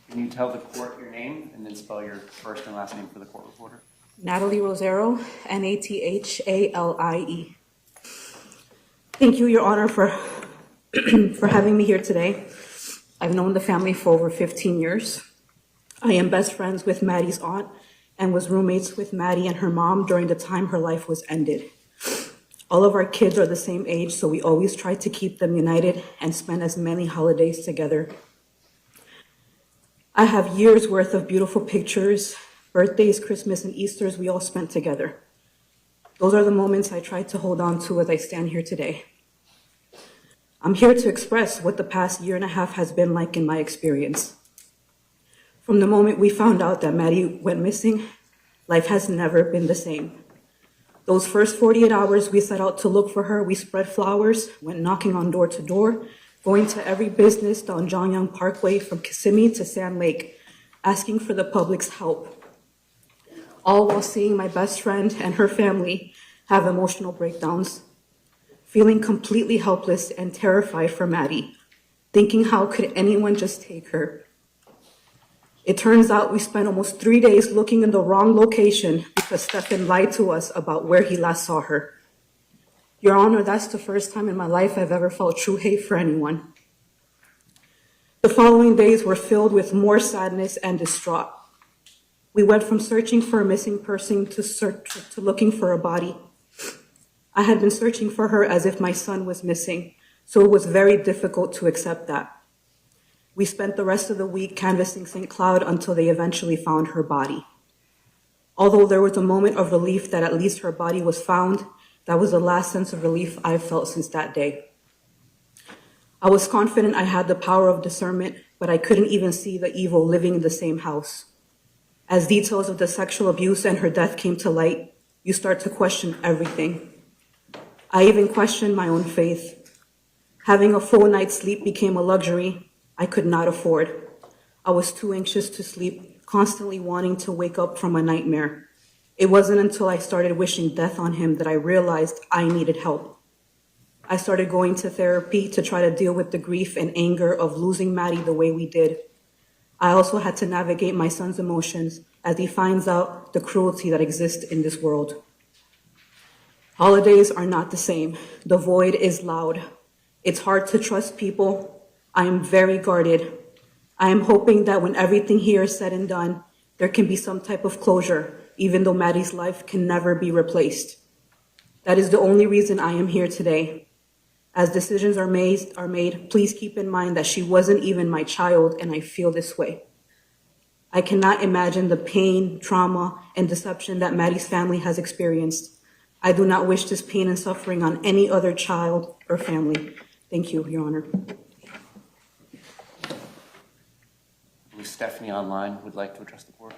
Can you tell the court your name and then spell your first and last name for the court reporter? Natalie Rosero, Nathlie. Thank you, Your Honor, for having me here today. I've known the family for over 15 years. I am best friends with Maddie's aunt and was roommates with Maddie and her mom during the time her life was ended. All of our kids are the same age, so we always try to keep them united and spend as many holidays together. I have years worth of beautiful pictures, birthdays, Christmas, and Easters we all spent together. Those are the moments I try to hold on to as I stand here today. I'm here to express what the past year and a half has been like in my experience. From the moment we found out that Maddie went missing, life has never been the same. Those first 48 hours we set out to look for her, we spread flowers, went knocking on door to door, going to every business down John Young Parkway from Kissimmee to Sand Lake, asking for the public's help. All while seeing my best friend and her family have emotional breakdowns, feeling completely helpless and terrified for Maddie, thinking how could anyone just take her. It turns out we spent almost 3 days looking in the wrong location because Stephan lied to us about where he last saw her. Your Honor, that's the first time in my life I've ever felt true hate for anyone. The following days were filled with more sadness and distraught. We went from searching for a missing person to looking for a body. I had been searching for her as if my son was missing, so it was very difficult to accept that. We spent the rest of the week canvassing St. Cloud until they eventually found her body. Although there was a moment of relief that at least her body was found, that was the last sense of relief I've felt since that day. I was confident I had the power of discernment, but I couldn't even see the evil living in the same house. As details of the sexual abuse and her death came to light, you start to question everything. I even questioned my own faith. Having a full night's sleep became a luxury I could not afford. I was too anxious to sleep, constantly wanting to wake up from a nightmare. It wasn't until I started wishing death on him that I realized I needed help. I started going to therapy to try to deal with the grief and anger of losing Maddie the way we did. I also had to navigate my son's emotions as he finds out the cruelty that exists in this world. Holidays are not the same. The void is loud. It's hard to trust people. I am very guarded. I am hoping that when everything here is said and done, there can be some type of closure, even though Maddie's life can never be replaced. That is the only reason I am here today. As decisions are made, please keep in mind that she wasn't even my child, and I feel this way. I cannot imagine the pain, trauma, and deception that Maddie's family has experienced. I do not wish this pain and suffering on any other child or family. Thank you, Your Honor. Stephanie online would like to address the board.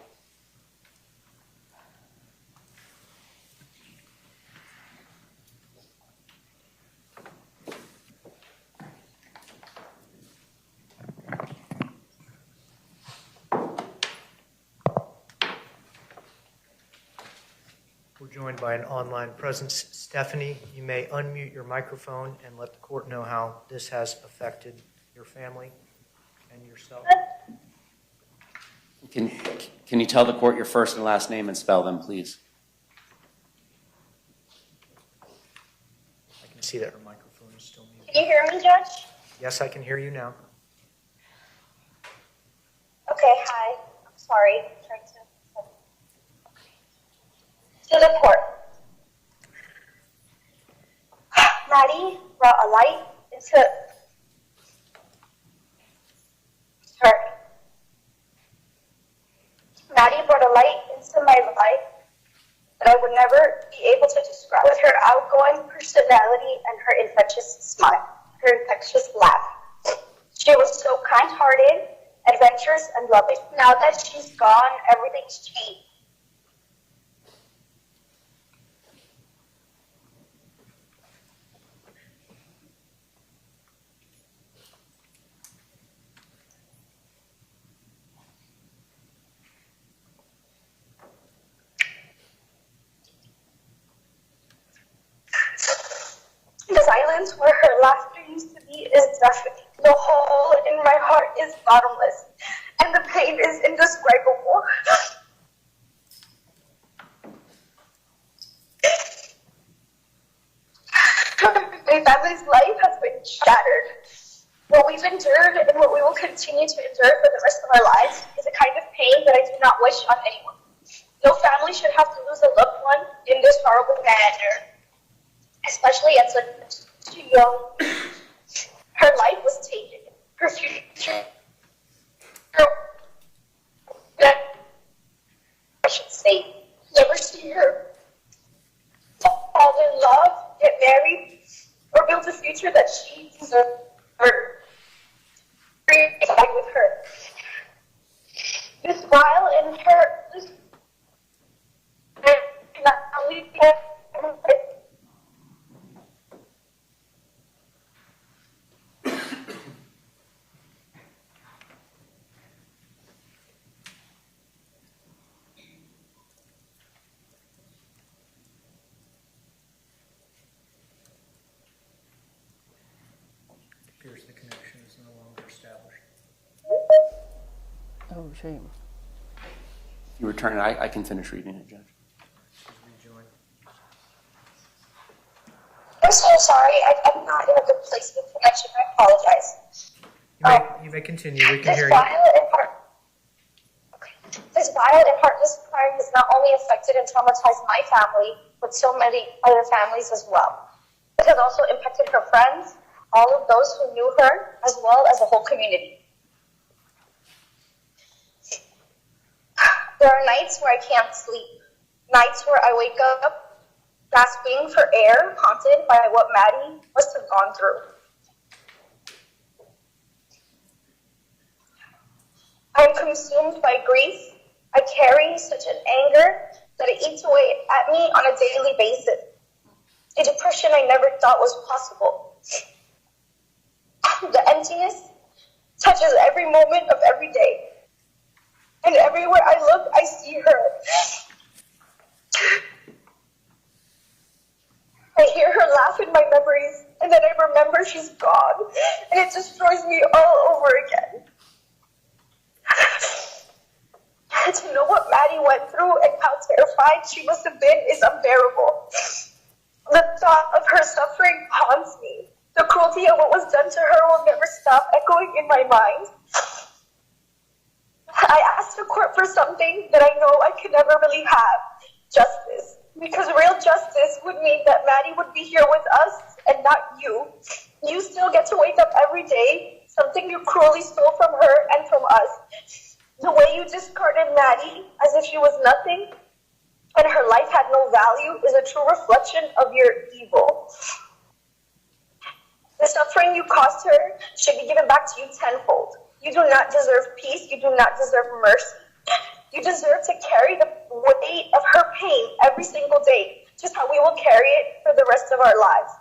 We're joined by an online presence. Stephanie, you may unmute your microphone and let the court know how this has affected your family and yourself. Can you tell the court your first and last name and spell them, please? I can see that her microphone is still muted. Can you hear me, Judge? Yes, I can hear you now. Okay, hi. I'm sorry. To the court. Maddie brought a light into Maddie brought a light into my life that I would never be able to describe. With her outgoing personality and her infectious smile, her infectious laugh. She was so kind-hearted, adventurous, and loving. Now that she's gone, everything's changed. The silence where her laughter used to be is deafening. The hole in my heart is bottomless, and the pain is indescribable. My family's life has been shattered. What we've endured and what we will continue to endure for the rest of our lives is a kind of pain that I do not wish on anyone. No family should have to lose a loved one in this horrible manner, especially at such a young. Her life was taken. Her future, I should say, never see her fall in love, get married, or build a future that she deserved. With her. This while in her Appears the connection is no longer established. Oh, shame. If you return it, I can finish reading it, Judge. Rejoin. I'm so sorry. I'm not in a good place with connection. I apologize. You may continue. We can This hear you. violent and this violent and heartless crime has not only affected and traumatized my family, but so many other families as well. It has also impacted her friends, all of those who knew her, as well as the whole community. There are nights where I can't sleep, nights where I wake up gasping for air, haunted by what Maddie must have gone through. I am consumed by grief. I carry such an anger that it eats away at me on a daily basis. A depression I never thought was possible. The emptiness touches every moment of every day. And everywhere I look, I see her. I hear her laugh in my memories, and then I remember she's gone, and it destroys me all over again. To know what Maddie went through and how terrified she must have been is unbearable. The thought of her suffering haunts me. The cruelty of what was done to her will never stop echoing in my mind. I asked the court for something that I know I could never really have, justice. Because real justice would mean that Maddie would be here with us and not you. You still get to wake up every day, something you cruelly stole from her and from us. The way you discarded Maddie as if she was nothing and her life had no value is a true reflection of your evil. The suffering you caused her should be given back to you tenfold. You do not deserve peace. You do not deserve mercy. You deserve to carry the weight of her pain every single day, just how we will carry it for the rest of our lives.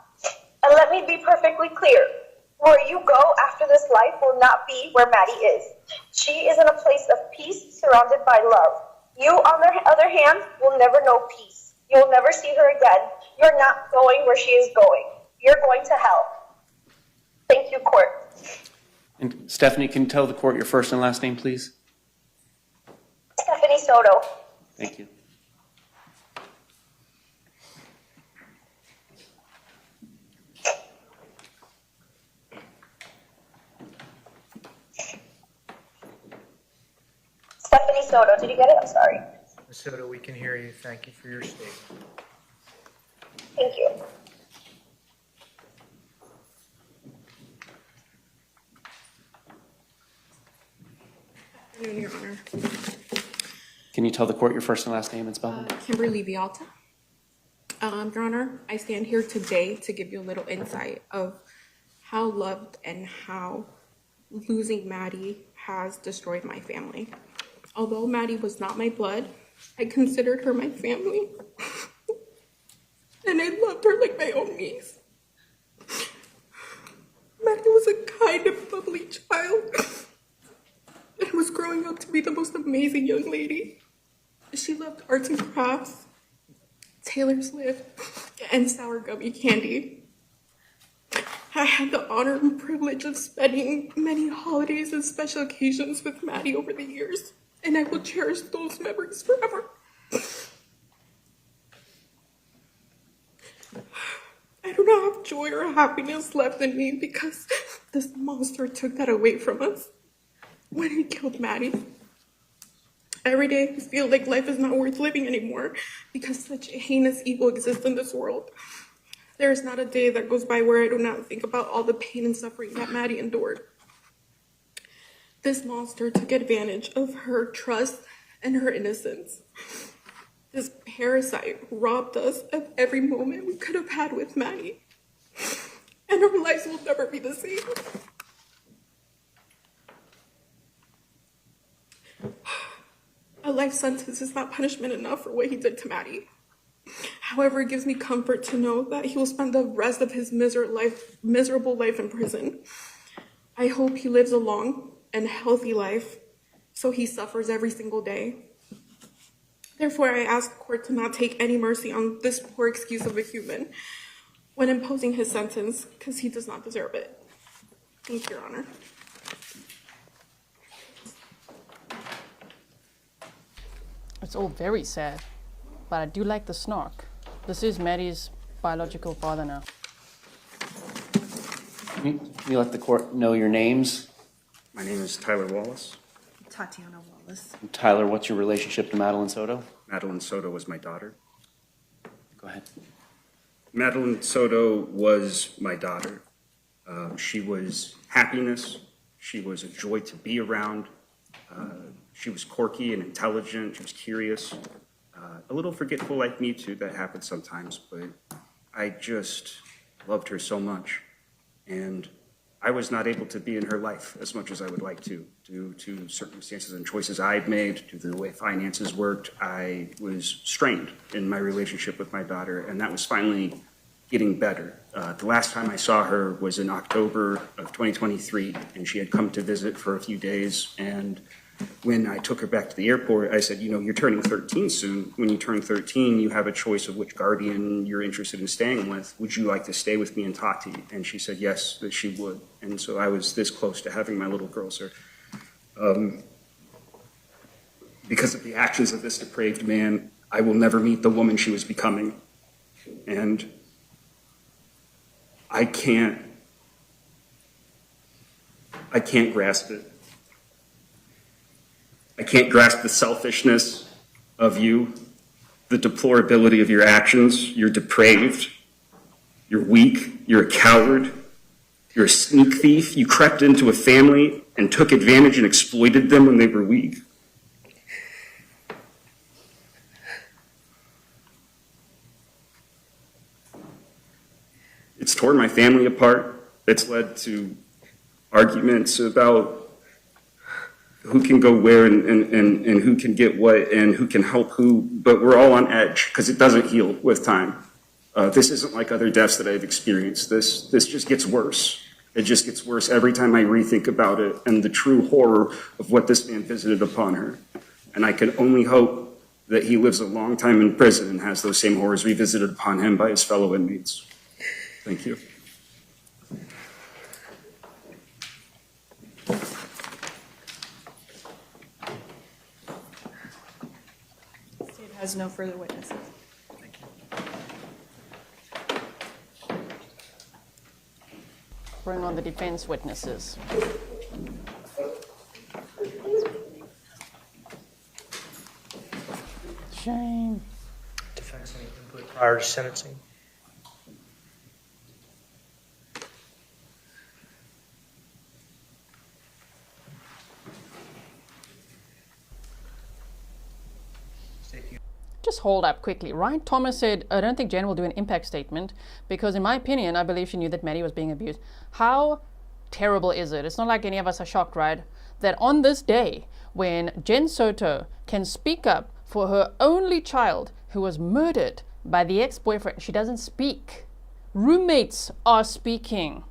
And let me be perfectly clear. Where you go after this life will not be where Maddie is. She is in a place of peace surrounded by love. You, on the other hand, will never know peace. You will never see her again. You're not going where she is going. You're going to hell. Thank you, court. And Stephanie, can you tell the court your first and last name, please? Stephanie Soto. Thank you. Stephanie Soto, did you get it? I'm sorry. Ms. Soto, we can hear you. Thank you for your statement. Thank you. Good afternoon, Your Honor. Can you tell the court your first and last name and spelling? Kimberly Vialta. Your Honor, I stand here today to give you a little insight of how loved and how losing Maddie has destroyed my family. Although Maddie was not my blood, I considered her my family. And I loved her like my own niece. Maddie was a kind and bubbly child and was growing up to be the most amazing young lady. She loved arts and crafts, Taylor Swift, and sour gummy candy. I had the honor and privilege of spending many holidays and special occasions with Maddie over the years, and I will cherish those memories forever. I do not have joy or happiness left in me because this monster took that away from us when he killed Maddie. Every day I feel like life is not worth living anymore because such heinous evil exists in this world. There is not a day that goes by where I do not think about all the pain and suffering that Maddie endured. This monster took advantage of her trust and her innocence. This parasite robbed us of every moment we could have had with Maddie. And our lives will never be the same. A life sentence is not punishment enough for what he did to Maddie. However, it gives me comfort to know that he will spend the rest of his miserable life in prison. I hope he lives a long and healthy life, so he suffers every single day. Therefore, I ask the court to not take any mercy on this poor excuse of a human when imposing his sentence, because he does not deserve it. Thank you, Your Honor. It's all very sad, but I do like the snark. This is Maddie's biological father now. Can you let the court know your names? My name is Tyler Wallace. Tatiana Wallace. Tyler, what's your relationship to Madeline Soto? Madeline Soto was my daughter. Go ahead. Madeline Soto was my daughter. She was happiness. She was a joy to be around. She was quirky and intelligent. She was curious. A little forgetful like me too, that happens sometimes, but I just loved her so much. And I was not able to be in her life as much as I would like to, due to circumstances and choices I'd made, due to the way finances worked. I was strained in my relationship with my daughter, and that was finally getting better. The last time I saw her was in October of 2023, and she had come to visit for a few days, and when I took her back to the airport, I said, you know, you're turning 13 soon. When you turn 13, you have a choice of which guardian you're interested in staying with. Would you like to stay with me and talk to you? And she said yes, that she would. And so I was this close to having my little girl, sir. Because of the actions of this depraved man, I will never meet the woman she was becoming. And I can't grasp it. I can't grasp the selfishness of you, the deplorability of your actions. You're depraved. You're weak. You're a coward. You're a sneak thief. You crept into a family and took advantage and exploited them when they were weak. It's torn my family apart. It's led to arguments about who can go where and who can get what and who can help who, but we're all on edge because it doesn't heal with time. This isn't like other deaths that I've experienced. This just gets worse. It just gets worse every time I rethink about it and the true horror of what this man visited upon her. And I can only hope that he lives a long time in prison and has those same horrors revisited upon him by his fellow inmates. Thank you. State has no further witnesses. Thank you. Bring on the defense witnesses. Shame. Defense, any input prior to sentencing? Just hold up quickly, right? Thomas said, I don't think Jen will do an impact statement because in my opinion, I believe she knew that Maddie was being abused. How terrible is it? It's not like any of us are shocked, right? That on this day, when Jen Soto can speak up for her only child who was murdered by the ex-boyfriend, she doesn't speak. Roommates are speaking.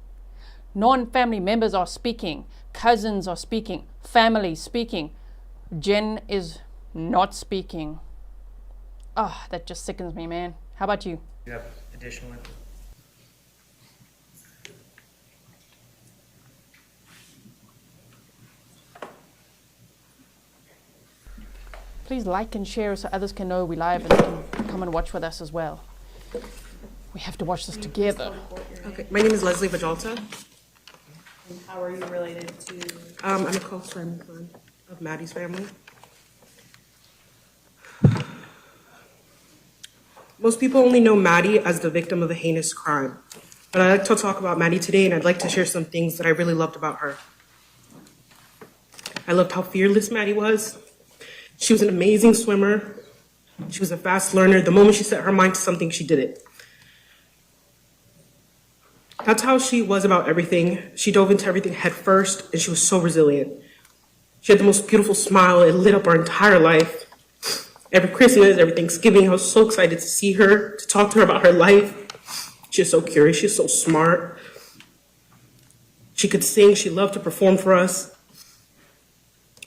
Non-family members are speaking. Cousins are speaking. Family speaking. Jen is not speaking. Oh, that just sickens me, man. How about you? You have additional input? Please like and share so others can know we're live and can come and watch with us as well. We have to watch this together. Okay, my name is Leslie Vajalta. And how are you related to? I'm a close friend of Maddie's family. Most people only know Maddie as the victim of a heinous crime, but I'd like to talk about Maddie today, and I'd like to share some things that I really loved about her. I loved how fearless Maddie was. She was an amazing swimmer. She was a fast learner. The moment she set her mind to something, she did it. That's how she was about everything. She dove into everything head first, and she was so resilient. She had the most beautiful smile. It lit up our entire life. Every Christmas, every Thanksgiving, I was so excited to see her, to talk to her about her life. She's so curious. She's so smart. She could sing. She loved to perform for us.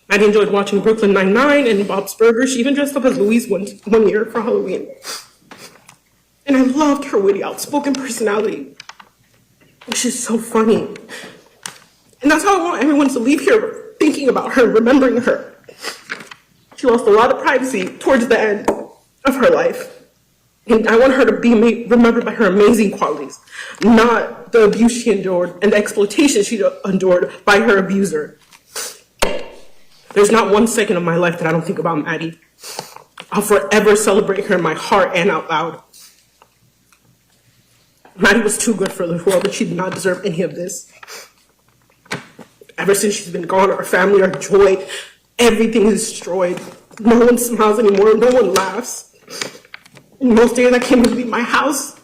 Maddie enjoyed watching Brooklyn Nine-Nine and Bob's Burgers. She even dressed up as Louise one year for Halloween. And I loved her witty, outspoken personality. She's so funny. And that's how I want everyone to leave here, thinking about her, remembering her. She lost a lot of privacy towards the end of her life. And I want her to be remembered by her amazing qualities, not the abuse she endured and the exploitation she endured by her abuser. There's not 1 second of my life that I don't think about Maddie. I'll forever celebrate her in my heart and out loud. Maddie was too good for the world, and she did not deserve any of this. Ever since she's been gone, our family, our joy, everything is destroyed. No one smiles anymore, no one laughs. And most days I can't even leave my house.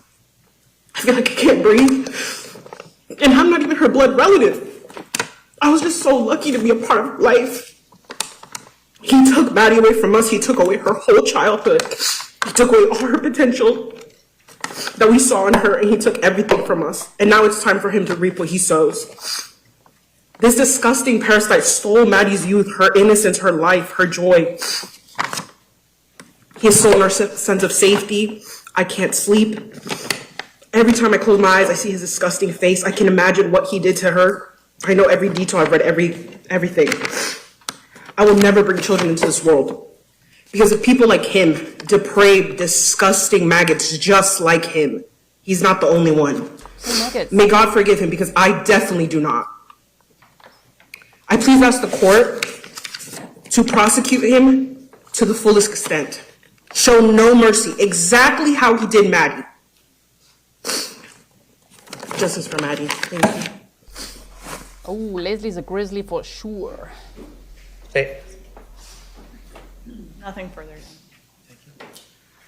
I feel like I can't breathe. And I'm not even her blood relative. I was just so lucky to be a part of her life. He took Maddie away from us. He took away her whole childhood. He took away all her potential that we saw in her, and he took everything from us. And now it's time for him to reap what he sows. This disgusting parasite stole Maddie's youth, her innocence, her life, her joy. He has stolen our sense of safety. I can't sleep. Every time I close my eyes, I see his disgusting face. I can imagine what he did to her. I know every detail. I've read everything. I will never bring children into this world. Because of people like him, depraved, disgusting maggots just like him. He's not the only one. May God forgive him, because I definitely do not. I please ask the court to prosecute him to the fullest extent. Show no mercy, exactly how he did Maddie. Justice for Maddie. Thank you. Oh, Leslie's a Grizzly for sure. Hey. Nothing further. Thank you.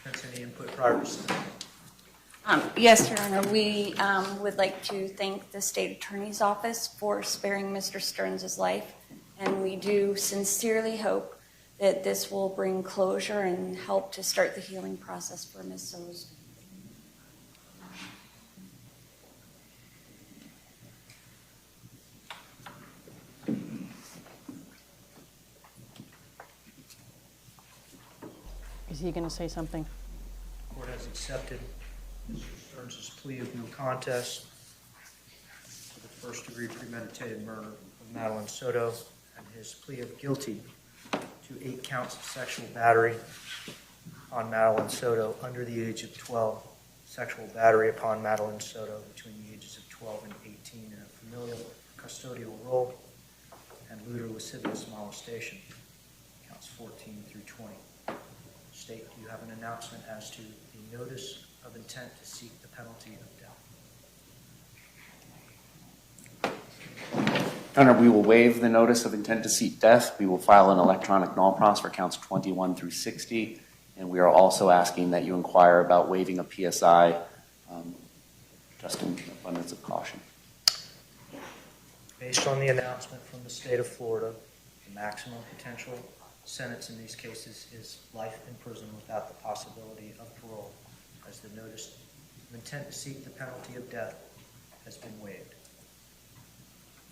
That's any input prior to Yes, Your Honor. We would like to thank the State Attorney's Office for sparing Mr. Sterns' life, and we do sincerely hope that this will bring closure and help to start the healing process for Ms. Soto's. Is he going to say something? The court has accepted Mr. Sterns' plea of no contest to the first-degree premeditated murder of Madeline Soto and his plea of guilty to 8 counts of sexual battery on Madeline Soto under the age of 12, sexual battery upon Madeline Soto between the ages of 12 and 18 in a familial custodial role, and lewd or lascivious molestation, counts 14 through 20. State, do you have an announcement as to the notice of intent to seek the penalty of death? Your Honor, we will waive the notice of intent to seek death. We will file an electronic null pros for counts 21 through 60, and we are also asking that you inquire about waiving a PSI, just in abundance of caution. Based on the announcement from the state of Florida, the maximum potential sentence in these cases is life in prison without the possibility of parole, as the notice of intent to seek the penalty of death has been waived.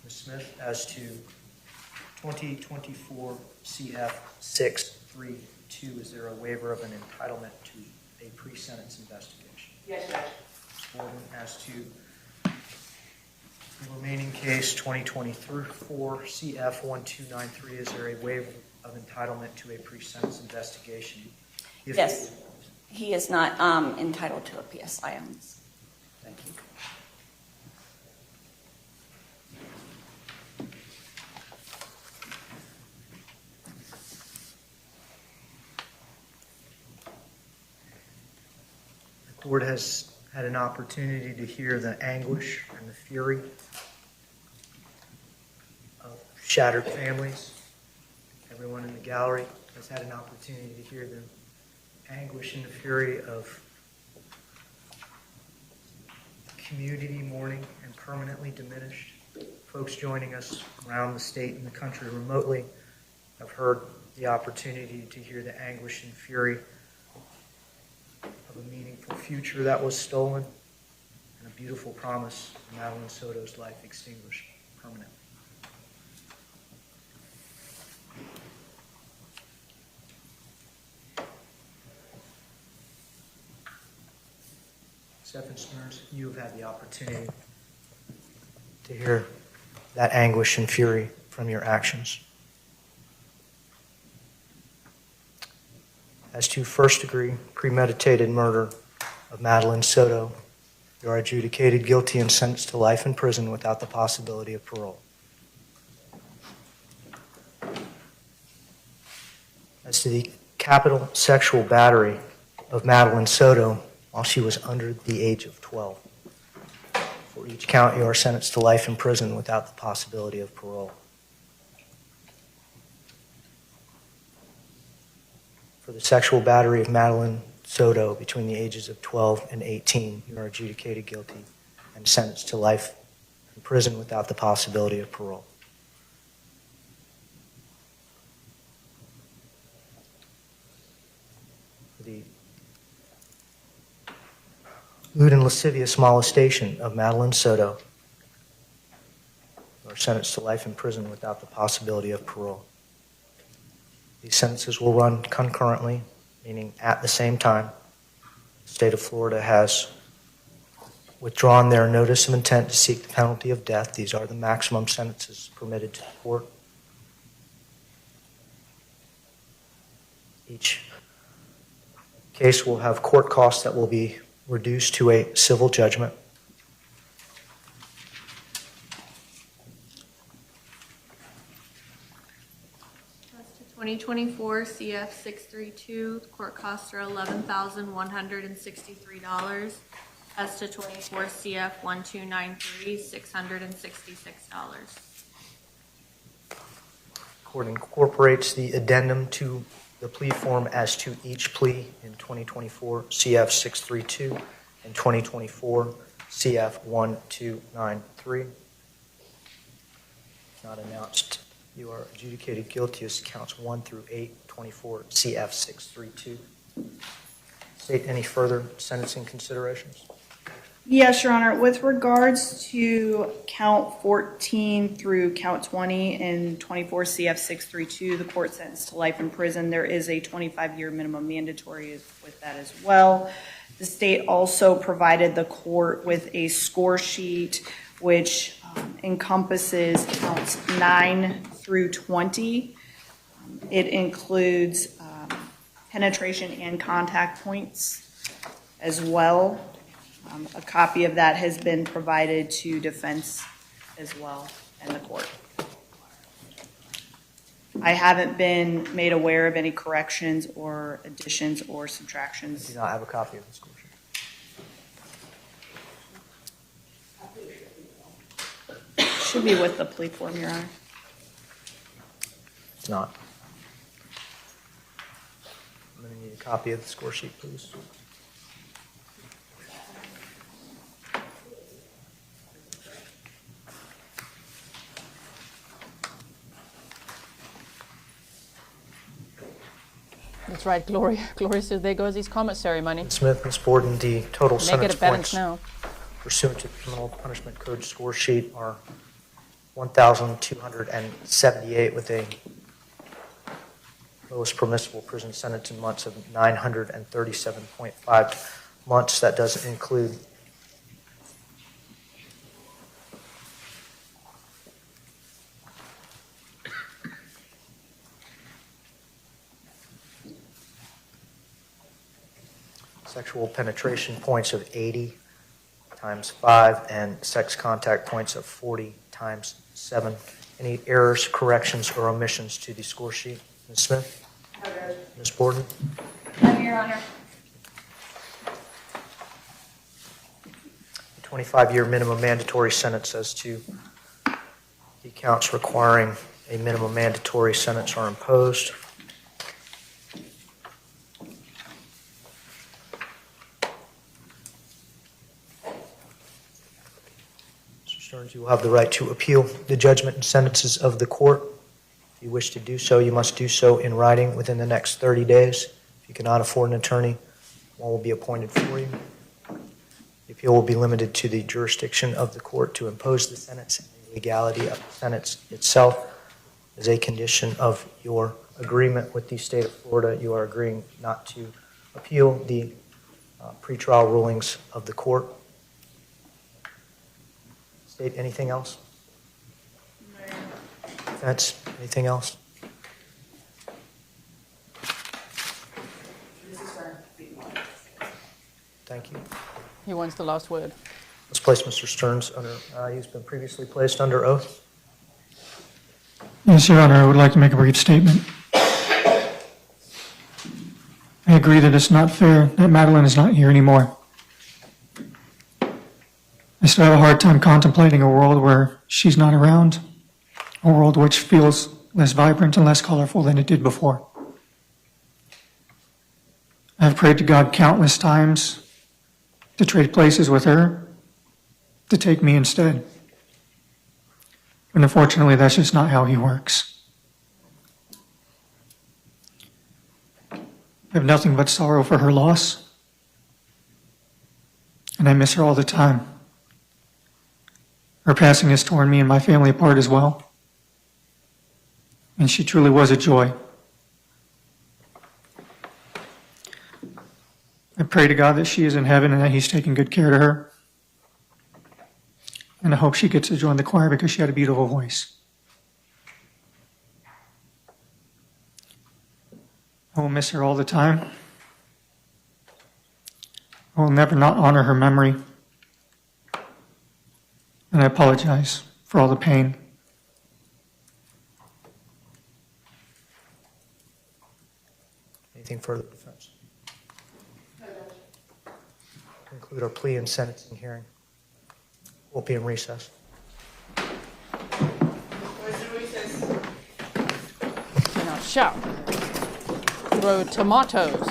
Ms. Smith, as to 2024 CF 632, is there a waiver of an entitlement to a pre-sentence investigation? Yes, Judge. Ms. Borden, as to the remaining case 2024 CF 1293, is there a waiver of entitlement to a pre-sentence investigation? Yes, he is not entitled to a PSI on this. Thank you. The court has had an opportunity to hear the anguish and the fury of shattered families. Everyone in the gallery has had an opportunity to hear the anguish and the fury of community mourning and permanently diminished. Folks joining us around the state and the country remotely I've heard the opportunity to hear the anguish and fury of a meaningful future that was stolen and a beautiful promise of Madeline Soto's life extinguished permanently. Stephan Sterns, you have had the opportunity to hear that anguish and fury from your actions. As to first-degree premeditated murder of Madeline Soto, you are adjudicated guilty and sentenced to life in prison without the possibility of parole. As to the capital sexual battery of Madeline Soto while she was under the age of 12, for each count you are sentenced to life in prison without the possibility of parole. For the sexual battery of Madeline Soto between the ages of 12 and 18, you are adjudicated guilty and sentenced to life in prison without the possibility of parole. For the lewd and lascivious molestation of Madeline Soto, you are sentenced to life in prison without the possibility of parole. These sentences will run concurrently, meaning at the same time. The state of Florida has withdrawn their notice of intent to seek the penalty of death. These are the maximum sentences permitted to the court. Each case will have court costs that will be reduced to a civil judgment. 2024 CF 632, court costs are $11,163. As to 24 CF 1293, $666. Court incorporates the addendum to the plea form as to each plea in 2024 CF 632 and 2024 CF 1293. Not announced. You are adjudicated guilty as counts 1 through 8, 24 CF 632. State any further sentencing considerations? Yes, Your Honor. With regards to count 14 through count 20 in 24 CF 632, the court sentenced to life in prison, there is a 25-year minimum mandatory with that as well. The state also provided the court with a score sheet which encompasses counts 9 through 20. It includes penetration and contact points as well. A copy of that has been provided to defense as well and the court. I haven't been made aware of any corrections or additions or subtractions. I do not have a copy of the score sheet. Should be with the plea form, Your Honor. It's not. I'm going to need a copy of the score sheet, please. That's right, Gloria. Gloria says there goes his commissary money. Smith, Ms. Borden, the total sentence Make it a balance points now. pursuant to the Criminal Punishment Code score sheet are 1,278 with a lowest permissible prison sentence in months of 937.5 months. That doesn't include sexual penetration points of 80 times 5 and sex contact points of 40 times 7. Any errors, corrections, or omissions to the score sheet? Ms. Smith? Ms. Borden? No, Your Honor. The 25-year minimum mandatory sentence as to the counts requiring a minimum mandatory sentence are imposed. Mr. Sterns, you will have the right to appeal the judgment and sentences of the court. If you wish to do so, you must do so in writing within the next 30 days. If you cannot afford an attorney, one will be appointed for you. The appeal will be limited to the jurisdiction of the court to impose the sentence, and the legality of the sentence itself is a condition of your agreement with the state of Florida. You are agreeing not to appeal the pretrial rulings of the court. State, anything else? Defense, anything else? Thank you. He wants the last word. Let's place Mr. Sterns under, he's been previously placed under oath. Yes, Your Honor, I would like to make a brief statement. I agree that it's not fair that Madeline is not here anymore. I still have a hard time contemplating a world where she's not around, a world which feels less vibrant and less colorful than it did before. I've prayed to God countless times to trade places with her, to take me instead. But unfortunately, that's just not how he works. I have nothing but sorrow for her loss, and I miss her all the time. Her passing has torn me and my family apart as well, and she truly was a joy. I pray to God that she is in heaven and that he's taking good care of her. And I hope she gets to join the choir because she had a beautiful voice. I will miss her all the time. I will never not honor her memory. And I apologize for all the pain. Anything further, defense? Conclude our plea and sentencing hearing. We'll be in recess. Now shout. Throw tomatoes.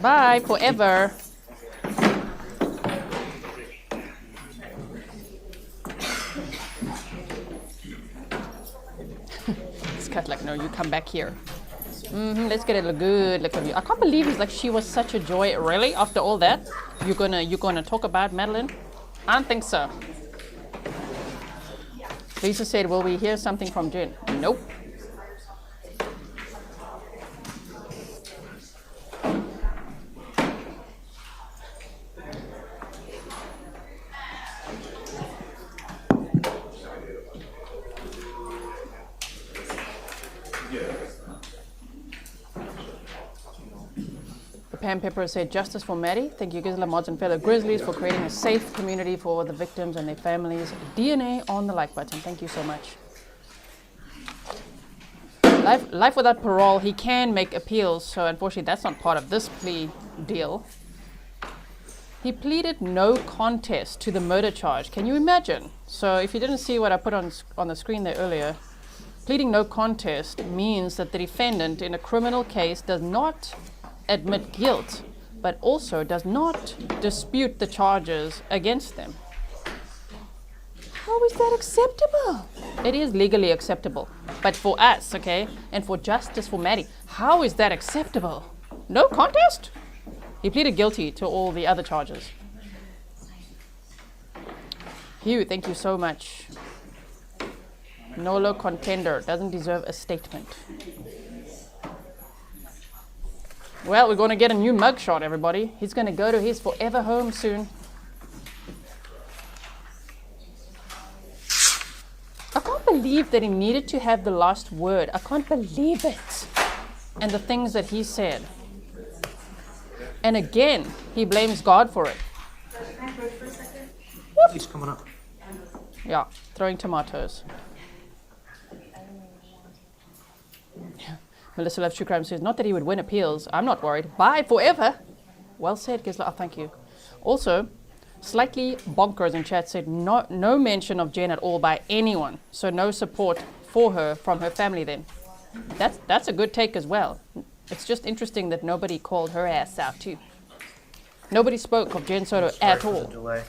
Bye forever. It's cut like, no, you come back here. Let's get a good look of you. I can't believe it's like she was such a joy. Really? After all that, you're gonna talk about Madeline? I don't think so. Lisa said, will we hear something from Jen? Nope. Pam Pepper said, justice for Maddie. Thank you, Grizzly mods and fellow Grizzlies, for creating a safe community for the victims and their families. DNA on the like button. Thank you so much. Life without parole. He can make appeals, so unfortunately that's not part of this plea deal. He pleaded no contest to the murder charge. Can you imagine? So if you didn't see what I put on the screen there earlier, pleading no contest means that the defendant in a criminal case does not admit guilt, but also does not dispute the charges against them. How is that acceptable? It is legally acceptable. But for us, okay, and for justice for Maddie, how is that acceptable? No contest? He pleaded guilty to all the other charges. Hugh, thank you so much. Nolo contender doesn't deserve a statement. Well, we're going to get a new mugshot, everybody. He's going to go to his forever home soon. I can't believe that he needed to have the last word. I can't believe it. And the things that he said. And again, he blames God for it. He's coming up. Yeah, throwing tomatoes. Yeah. Melissa Loves True Crime says, not that he would win appeals. I'm not worried. Bye forever. Well said, Gisela. Oh, thank you. Also, slightly bonkers in chat said, no mention of Jen at all by anyone. So no support for her from her family then. That's a good take as well. It's just interesting that nobody called her ass out too. Nobody spoke of Jen Soto at all. Delay.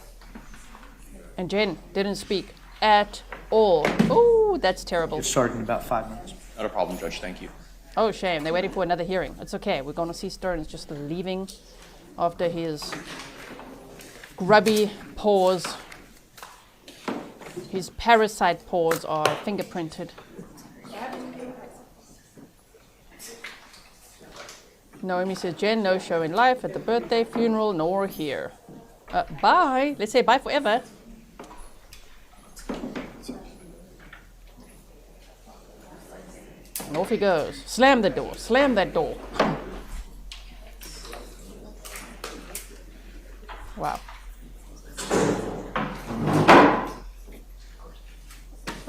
And Jen didn't speak at all. Oh, that's terrible. Get started in about 5 minutes. Not a problem, Judge. Thank you. Oh, shame. They're waiting for another hearing. It's okay. We're going to see Sterns just leaving after his grubby paws, his parasite paws are fingerprinted. Naomi says, Jen, no show in life at the birthday, funeral, nor here. Bye. Let's say bye forever. And off he goes. Slam the door. Slam that door. Wow.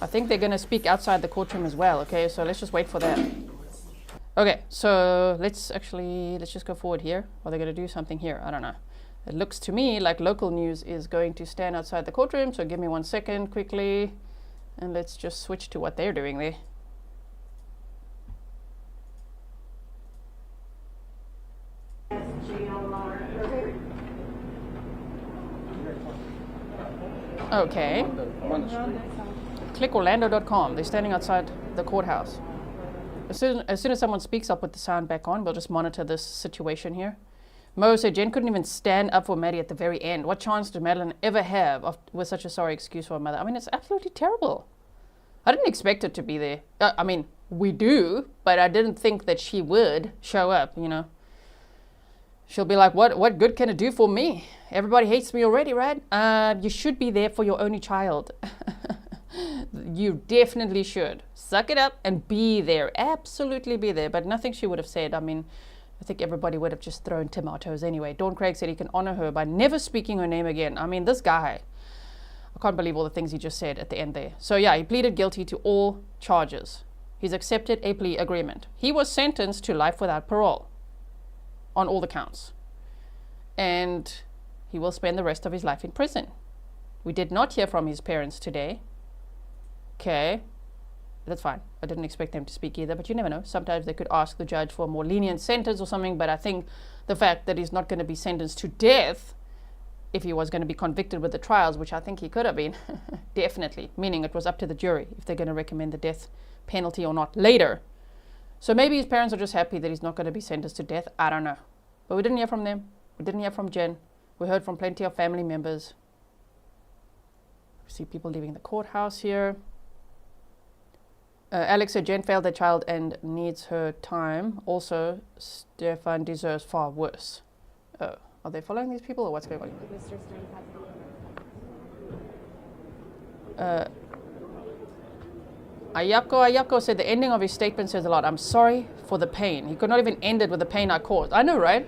I think they're going to speak outside the courtroom as well, okay? So let's just wait for that. Okay, so let's just go forward here. Are they going to do something here? I don't know. It looks to me like local news is going to stand outside the courtroom, so give me 1 second quickly. And let's just switch to what they're doing there. Okay. Click Orlando.com. They're standing outside the courthouse. As soon as someone speaks, I'll put the sound back on. We'll just monitor this situation here. Mo said Jen couldn't even stand up for Maddie at the very end. What chance did Madeline ever have with such a sorry excuse for her mother? I mean, it's absolutely terrible. I didn't expect it to be there. I mean, we do, but I didn't think that she would show up, you know. She'll be like, what good can it do for me? Everybody hates me already, right? You should be there for your only child. You definitely should. Suck it up and be there. Absolutely be there. But nothing she would have said. I mean, I think everybody would have just thrown tomatoes anyway. Dawn Craig said he can honor her by never speaking her name again. I mean, this guy, I can't believe all the things he just said at the end there. So yeah, he pleaded guilty to all charges. He's accepted a plea agreement. He was sentenced to life without parole on all the counts. And he will spend the rest of his life in prison. We did not hear from his parents today. Okay, that's fine. I didn't expect them to speak either, but you never know. Sometimes they could ask the judge for a more lenient sentence or something, but I think the fact that he's not going to be sentenced to death if he was going to be convicted with the trials, which I think he could have been, definitely, meaning it was up to the jury if they're going to recommend the death penalty or not later. So maybe his parents are just happy that he's not going to be sentenced to death. I don't know. But we didn't hear from them. We didn't hear from Jen. We heard from plenty of family members. We see people leaving the courthouse here. Alex said Jen failed their child and needs her time. Also, Stephan deserves far worse. Oh, are they following these people or what's going on? Ayako said the ending of his statement says a lot. I'm sorry for the pain. He could not even end it with the pain I caused. I know, right?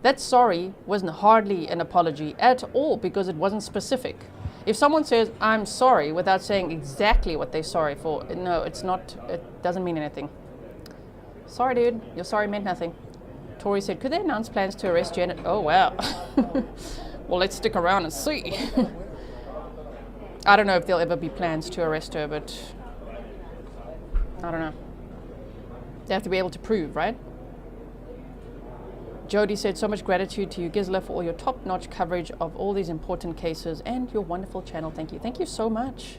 That sorry wasn't hardly an apology at all because it wasn't specific. If someone says, I'm sorry, without saying exactly what they're sorry for, no, it's not, it doesn't mean anything. Sorry, dude. Your sorry meant nothing. Tori said, could they announce plans to arrest Janet? Oh, wow. Well, let's stick around and see. I don't know if there'll ever be plans to arrest her, but I don't know. They have to be able to prove, right? Jody said, so much gratitude to you, Gisela, for all your top-notch coverage of all these important cases and your wonderful channel. Thank you. Thank you so much.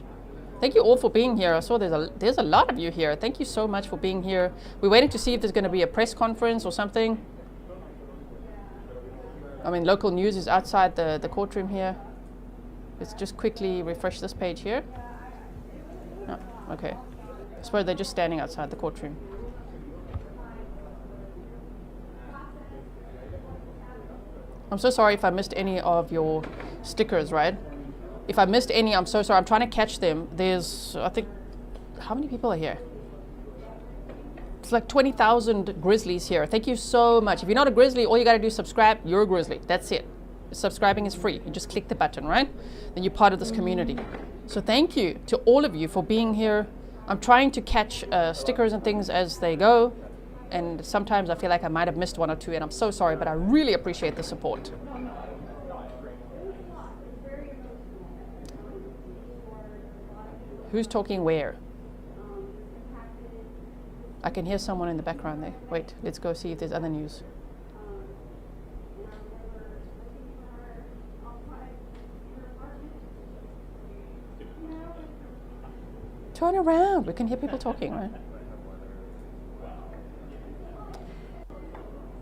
Thank you all for being here. I saw there's a lot of you here. Thank you so much for being here. We're waiting to see if there's going to be a press conference or something. I mean, local news is outside the courtroom here. Let's just quickly refresh this page here. Oh, okay. I suppose they're just standing outside the courtroom. I'm so sorry if I missed any of your stickers, right? If I missed any, I'm so sorry. I'm trying to catch them. There's, I think, how many people are here? It's like 20,000 Grizzlies here. Thank you so much. If you're not a Grizzly, all you got to do is subscribe. You're a Grizzly. That's it. Subscribing is free. You just click the button, right? Then you're part of this community. So thank you to all of you for being here. I'm trying to catch stickers and things as they go. And sometimes I feel like I might have missed one or two, and I'm so sorry, but I really appreciate the support. Who's talking where? I can hear someone in the background there. Wait, let's go see if there's other news. Turn around. We can hear people talking, right?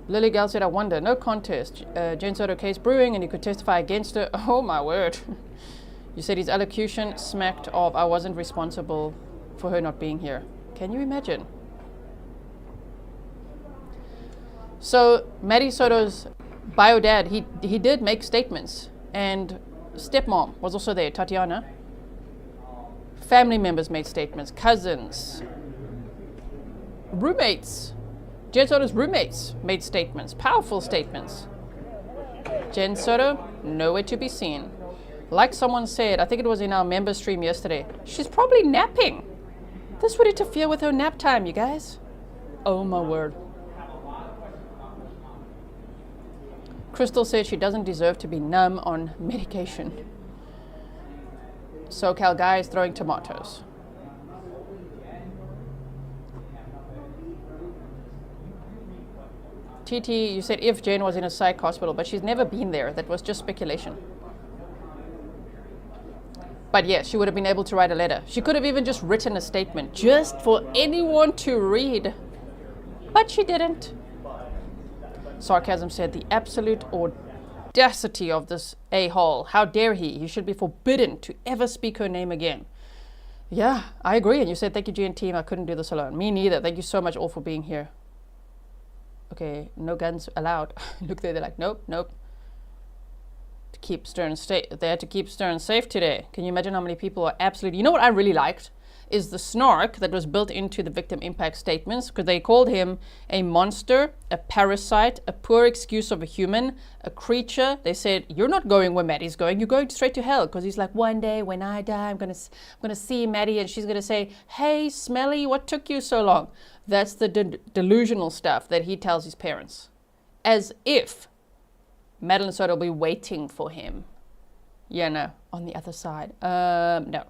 Lily Gal said, I wonder, no contest. Jen Soto case brewing and you could testify against her. Oh my word. You said his allocution smacked of, I wasn't responsible for her not being here. Can you imagine? So Maddie Soto's bio dad, he did make statements, and stepmom was also there, Tatiana. Family members made statements, cousins, roommates. Jen Soto's roommates made statements, powerful statements. Jen Soto, nowhere to be seen. Like someone said, I think it was in our member stream yesterday, she's probably napping. This would interfere with her nap time, you guys. Oh my word. Crystal said she doesn't deserve to be numb on medication. SoCal guys throwing tomatoes. TT, you said if Jane was in a psych hospital, but she's never been there. That was just speculation. But yes, she would have been able to write a letter. She could have even just written a statement just for anyone to read. But she didn't. Sarcasm said, the absolute audacity of this a-hole. How dare he? He should be forbidden to ever speak her name again. Yeah, I agree. And you said, thank you, G and team. I couldn't do this alone. Me neither. Thank you so much all for being here. Okay, no guns allowed. Look there, they're like, nope, nope. To keep Stern safe. They had to keep Stern safe today. Can you imagine how many people are absolutely... You know what I really liked? Is the snark that was built into the victim impact statements, because they called him a monster, a parasite, a poor excuse of a human, a creature. They said, you're not going where Maddie's going, you're going straight to hell, because he's like, one day when I die, I'm gonna see Maddie and she's gonna say, hey, Smelly, what took you so long? That's the delusional stuff that he tells his parents. As if Madeline Soto will be waiting for him. Yeah, no, on the other side. No.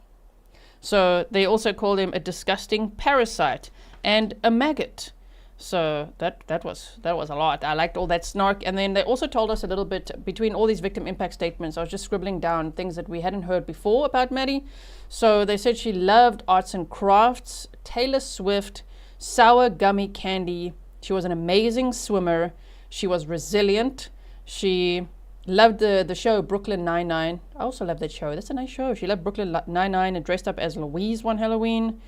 So they also called him a disgusting parasite and a maggot. So that was a lot. I liked all that snark. And then they also told us a little bit between all these victim impact statements. I was just scribbling down things that we hadn't heard before about Maddie. So they said she loved arts and crafts, Taylor Swift, sour gummy candy. She was an amazing swimmer. She was resilient. She loved the show Brooklyn Nine-Nine. I also love that show. That's a nice show. She loved Brooklyn Nine-Nine and dressed up as Louise one Halloween.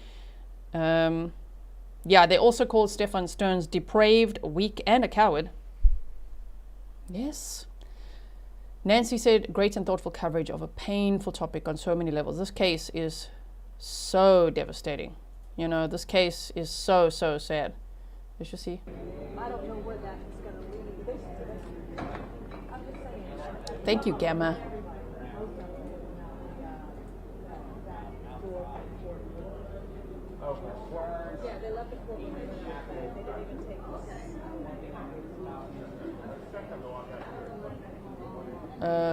Yeah, they also called Stephan Sterns depraved, weak, and a coward. Yes. Nancy said, great and thoughtful coverage of a painful topic on so many levels. This case is so devastating. You know, this case is so, so sad. Did you see? I don't know where that is going to lead. Thank you, Gamma.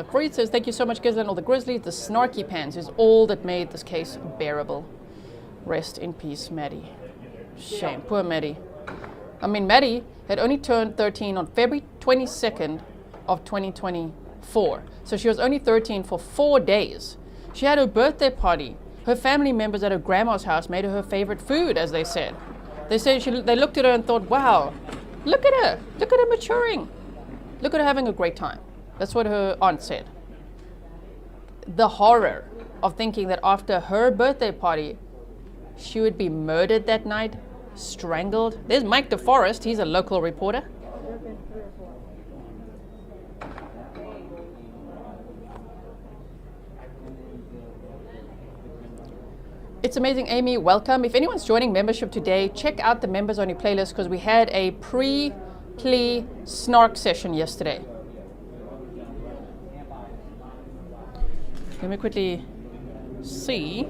Creed says, thank you so much, Grizzly and all the Grizzlies. The snarky pants is all that made this case bearable. Rest in peace, Maddie. Shame. Poor Maddie. I mean, Maddie had only turned 13 on February 22nd of 2024. So she was only 13 for 4 days. She had her birthday party. Her family members at her grandma's house made her favorite food, as they said. They said they looked at her and thought, wow, look at her. Look at her maturing. Look at her having a great time. That's what her aunt said. The horror of thinking that after her birthday party, she would be murdered that night, strangled. There's Mike DeForest. He's a local reporter. It's amazing, Amy. Welcome. If anyone's joining membership today, check out the members only playlist because we had a pre-plea snark session yesterday. Let me quickly see.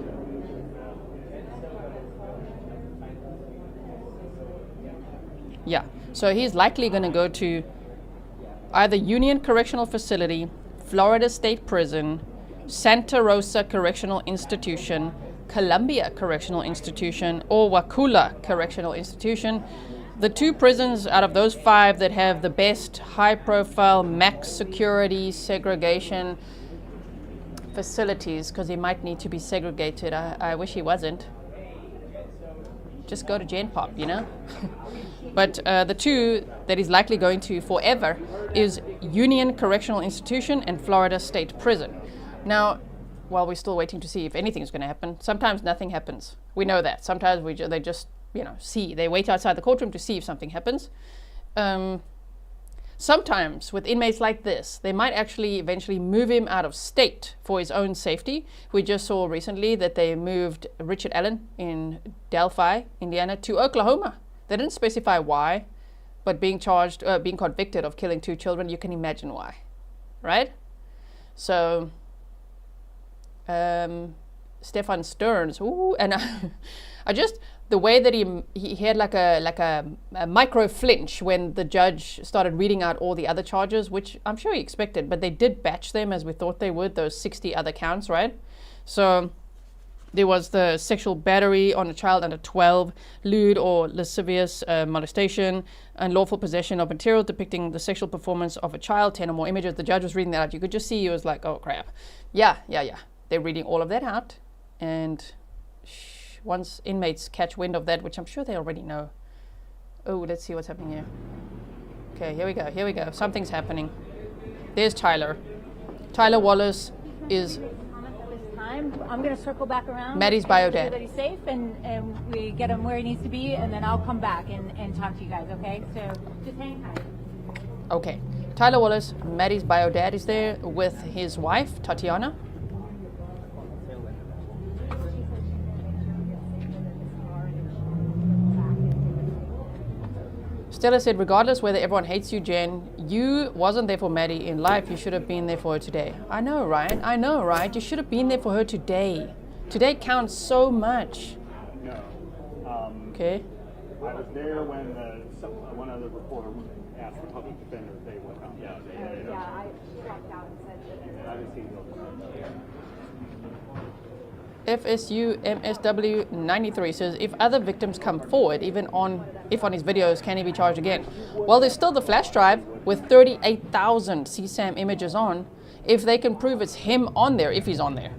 Yeah, so he's likely going to go to either Union Correctional Facility, Florida State Prison, Santa Rosa Correctional Institution, Columbia Correctional Institution, or Wakula Correctional Institution. The two prisons out of those 5 that have the best high-profile, max security, segregation facilities, because he might need to be segregated. I wish he wasn't. just go to Gen Pop, you know? But the two that he's likely going to forever is Union Correctional Institution and Florida State Prison. Now, while we're still waiting to see if anything's going to happen, sometimes nothing happens. We know that. Sometimes they just, see. They wait outside the courtroom to see if something happens. Sometimes with inmates like this, they might actually eventually move him out of state for his own safety. We just saw recently that they moved Richard Allen in Delphi, Indiana, to Oklahoma. They didn't specify why, but being convicted of killing 2 children, you can imagine why, right? So, Stephan Sterns, ooh, and the way that he had like a micro flinch when the judge started reading out all the other charges, which I'm sure he expected, but they did batch them as we thought they would, those 60 other counts, right? So there was the sexual battery on a child under 12, lewd or lascivious molestation, unlawful possession of material depicting the sexual performance of a child, 10 or more images. The judge was reading that out. You could just see he was like, oh crap. Yeah. They're reading all of that out, and once inmates catch wind of that, which I'm sure they already know. Oh, let's see what's happening here. Okay, here we go. Something's happening. There's Tyler. Tyler Wallace is I'm going to circle back around. Maddie's bio dad. Make sure that he's safe and we get him where he needs to be, and then I'll come back and talk to you guys, okay? So just hang tight. Okay. Tyler Wallace, Maddie's bio dad, is there with his wife, Tatiana. Stella said, regardless whether everyone hates you, Jen, you wasn't there for Maddie in life. You should have been there for her today. I know, right? You should have been there for her today. Today counts so much. No. Okay. I was there when one other reporter asked the public defender if they would come. Yeah, I dropped out and said that. I haven't seen those. FSU MSW 93 says, if other victims come forward, even if on his videos, can he be charged again? Well, there's still the flash drive with 38,000 CSAM images on. If they can prove it's him on there, if he's on there.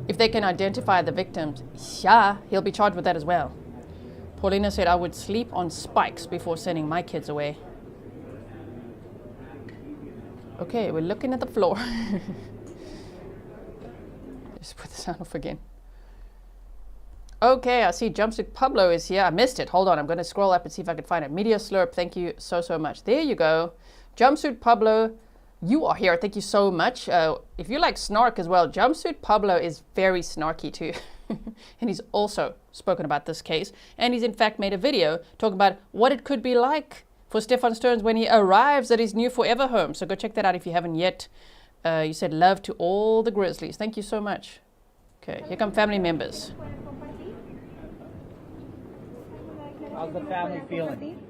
If they can identify the victims, yeah, he'll be charged with that as well. Paulina said, I would sleep on spikes before sending my kids away. Okay, we're looking at the floor. Just put the sound off again. Okay, I see Jumpsuit Pablo is here. I missed it. Hold on, I'm going to scroll up and see if I can find it. Media Slurp, thank you so much. There you go. Jumpsuit Pablo, you are here. Thank you so much. If you like snark as well, Jumpsuit Pablo is very snarky too. And he's also spoken about this case. And he's in fact made a video talking about what it could be like for Stephan Sterns when he arrives at his new forever home. So go check that out if you haven't yet. You said love to all the Grizzlies. Thank you so much. Okay, here come family members. How's the family feeling?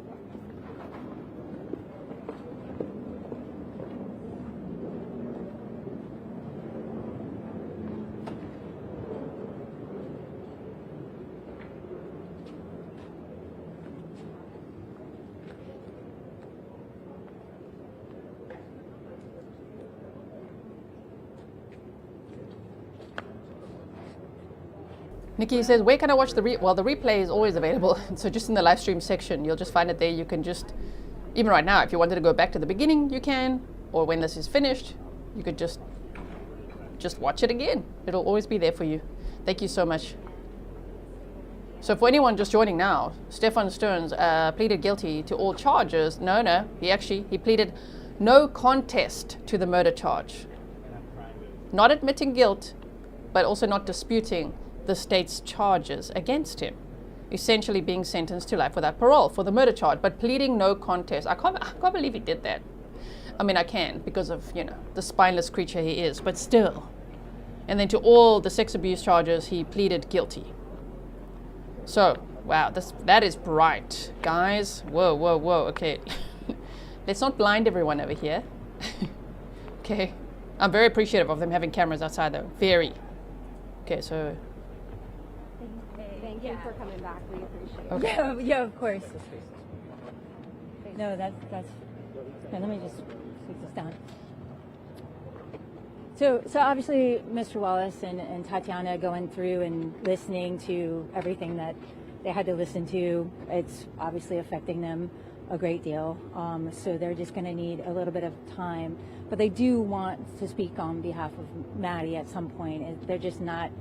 Nikki says, where can I watch the well, the replay is always available. So just in the live stream section, you'll just find it there. You can just, even right now, if you wanted to go back to the beginning, you can. Or when this is finished, you could just watch it again. It'll always be there for you. Thank you so much. So for anyone just joining now, Stephan Sterns pleaded guilty to all charges. No, he pleaded no contest to the murder charge. Not admitting guilt, but also not disputing the state's charges against him, essentially being sentenced to life without parole for the murder charge, but pleading no contest. I can't believe he did that. I mean, I can, because of, the spineless creature he is, but still. And then to all the sex abuse charges, he pleaded guilty. So, wow, that is bright, guys. Whoa, okay. Let's not blind everyone over here. Okay, I'm very appreciative of them having cameras outside though, very. Okay, so. Thank you for coming back. We appreciate it. Okay. Yeah, of course. No, that's. Here, let me just take this down. So obviously, Mr. Wallace and Tatiana going through and listening to everything that they had to listen to. It's obviously affecting them a great deal. So they're just going to need a little bit of time. But they do want to speak on behalf of Maddie at some point. They're just not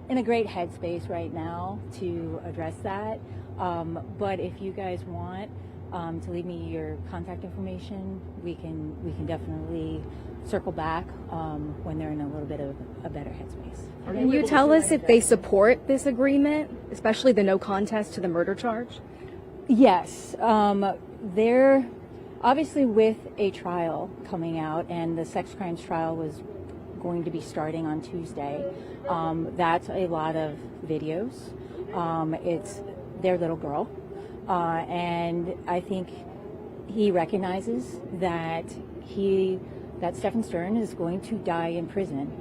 in a great headspace right now to address that. But if you guys want to leave me your contact information, we can definitely circle back when they're in a little bit of a better headspace. Can you tell us if they support this agreement, especially the no contest to the murder charge? Yes. They're obviously with a trial coming out, and the sex crimes trial was going to be starting on Tuesday. That's a lot of videos. It's their little girl. And I think he recognizes that Stephan Sterns is going to die in prison.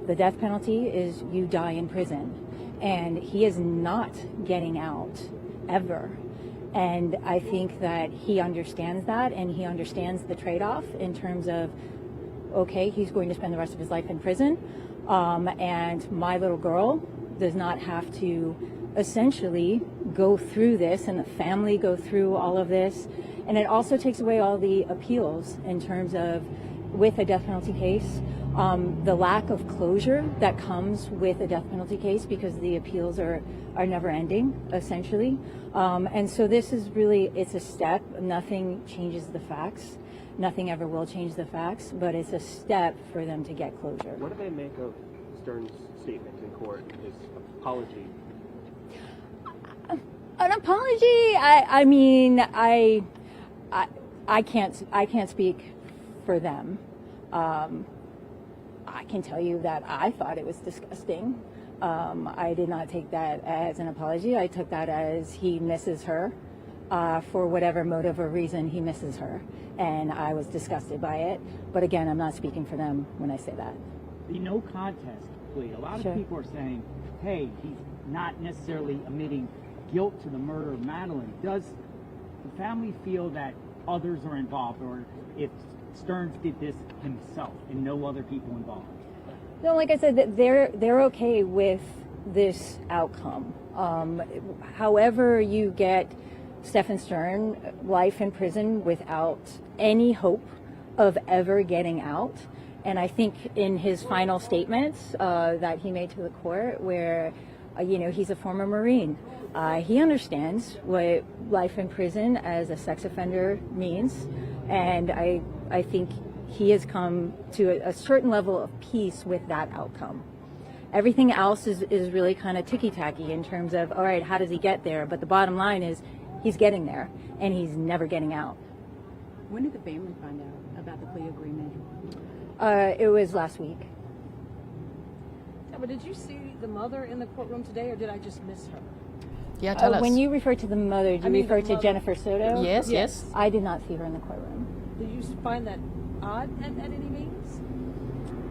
The death penalty is you die in prison. And he is not getting out, ever. And I think that he understands that, and he understands the trade-off in terms of, okay, he's going to spend the rest of his life in prison, and my little girl does not have to essentially go through this, and the family go through all of this. And it also takes away all the appeals in terms of, with a death penalty case, the lack of closure that comes with a death penalty case, because the appeals are never ending, essentially. And so this is really, it's a step. Nothing changes the facts. Nothing ever will change the facts, but it's a step for them to get closure. What do they make of Stern's statement in court, his apology? An apology? I mean, I can't speak for them. I can tell you that I thought it was disgusting. I did not take that as an apology. I took that as he misses her. For whatever motive or reason, he misses her. And I was disgusted by it. But again, I'm not speaking for them when I say that. The no contest plea, a lot of people are saying, hey, he's not necessarily admitting guilt to the murder of Madeline. Does the family feel that others are involved, or if Sterns did this himself and no other people involved? No, like I said, that they're okay with this outcome. However you get Stephan Sterns life in prison without any hope of ever getting out. And I think in his final statements that he made to the court, where he's a former Marine, he understands what life in prison as a sex offender means, and I think he has come to a certain level of peace with that outcome. Everything else is really kind of ticky-tacky in terms of, all right, how does he get there? But the bottom line is he's getting there, and he's never getting out. When did the family find out about the plea agreement? It was last week. Yeah, but did you see the mother in the courtroom today, or did I just miss her? Yeah, tell us. When you refer to the mother, do you refer to Jennifer Soto? Yes. I did not see her in the courtroom. Did you find that odd at any means?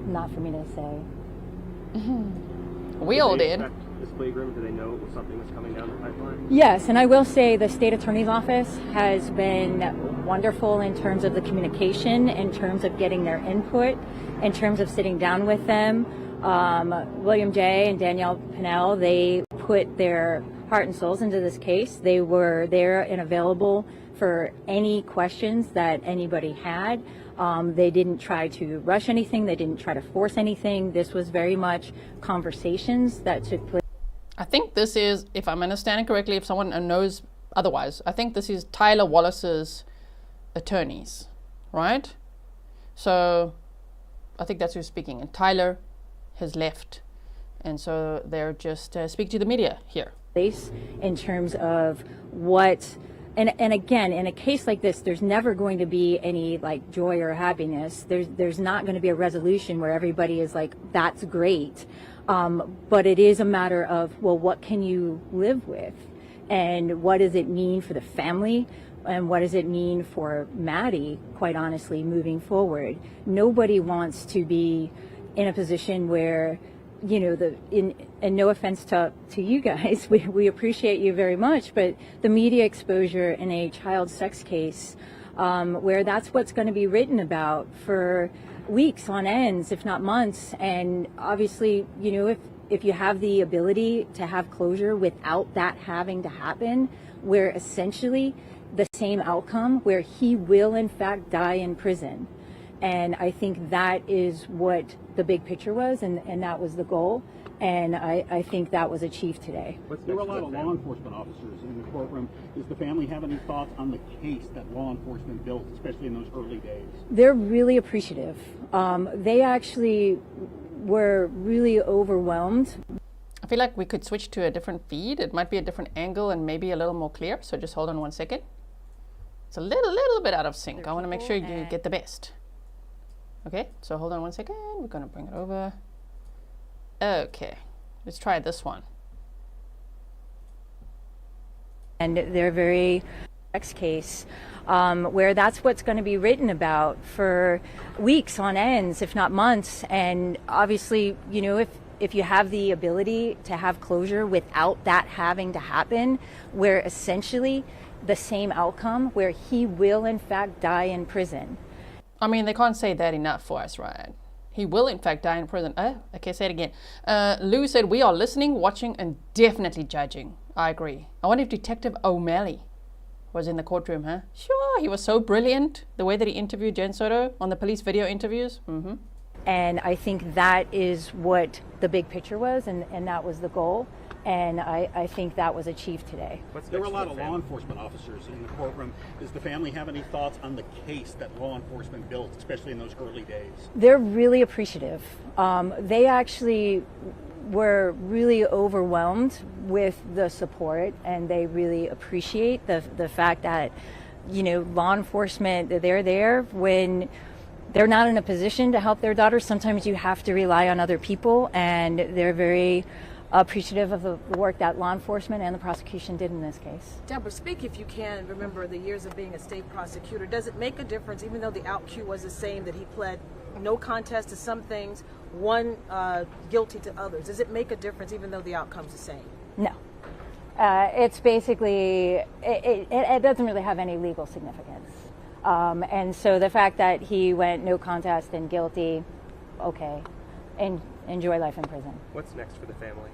Not for me to say. We all did. This plea agreement, do they know it was something that's coming down the pipeline? Yes, and I will say the state attorney's office has been wonderful in terms of the communication, in terms of getting their input, in terms of sitting down with them. William J. and Danielle Pinnell, they put their heart and souls into this case. They were there and available for any questions that anybody had. They didn't try to rush anything. They didn't try to force anything. This was very much conversations that took place. I think this is, if I'm understanding correctly, if someone knows otherwise, I think this is Tyler Wallace's attorneys, right? So I think that's who's speaking. And Tyler has left. And so they're just speaking to the media here. In terms of what, and again, in a case like this, there's never going to be any like joy or happiness. There's not going to be a resolution where everybody is like, that's great. But it is a matter of, well, what can you live with? And what does it mean for the family? And what does it mean for Maddie, quite honestly, moving forward? Nobody wants to be in a position where, and no offense to you guys, we appreciate you very much, but the media exposure in a child sex case, where that's what's going to be written about for weeks on ends, if not months. And obviously, if you have the ability to have closure without that having to happen, where essentially the same outcome where he will in fact die in prison. And I think that is what the big picture was, and that was the goal. And I think that was achieved today. There were a lot of law enforcement officers in the courtroom. Does the family have any thoughts on the case that law enforcement built, especially in those early days? They're really appreciative. They actually were really overwhelmed. I feel like we could switch to a different feed. It might be a different angle and maybe a little more clear. So just hold on 1 second. It's a little bit out of sync. I want to make sure you get the best. Okay, so hold on 1 second. We're going to bring it over. Okay, let's try this one. And they're very complex case where that's what's going to be written about for weeks on ends, if not months. And obviously, you know, if you have the ability to have closure without that having to happen, where essentially the same outcome where he will in fact die in prison. I mean, they can't say that enough for us, right? He will in fact die in prison. Okay, say it again. Lou said, we are listening, watching, and definitely judging. I agree. I wonder if Detective O'Malley was in the courtroom, huh? Sure, he was so brilliant. The way that he interviewed Jen Soto on the police video interviews. Mm-hmm. And I think that is what the big picture was, and that was the goal. And I think that was achieved today. There were a lot of law enforcement officers in the courtroom. Does the family have any thoughts on the case that law enforcement built, especially in those early days? They're really appreciative. They actually were really overwhelmed with the support, and they really appreciate the fact that, you know, law enforcement, they're there when they're not in a position to help their daughter. Sometimes you have to rely on other people, and they're very appreciative of the work that law enforcement and the prosecution did in this case. Deborah, speak if you can. Remember the years of being a state prosecutor. Does it make a difference, even though the out cue was the same, that he pled no contest to some things, one guilty to others? Does it make a difference, even though the outcome's the same? No. It's basically, it doesn't really have any legal significance. And so the fact that he went no contest and guilty, okay, and enjoy life in prison. What's next for the family?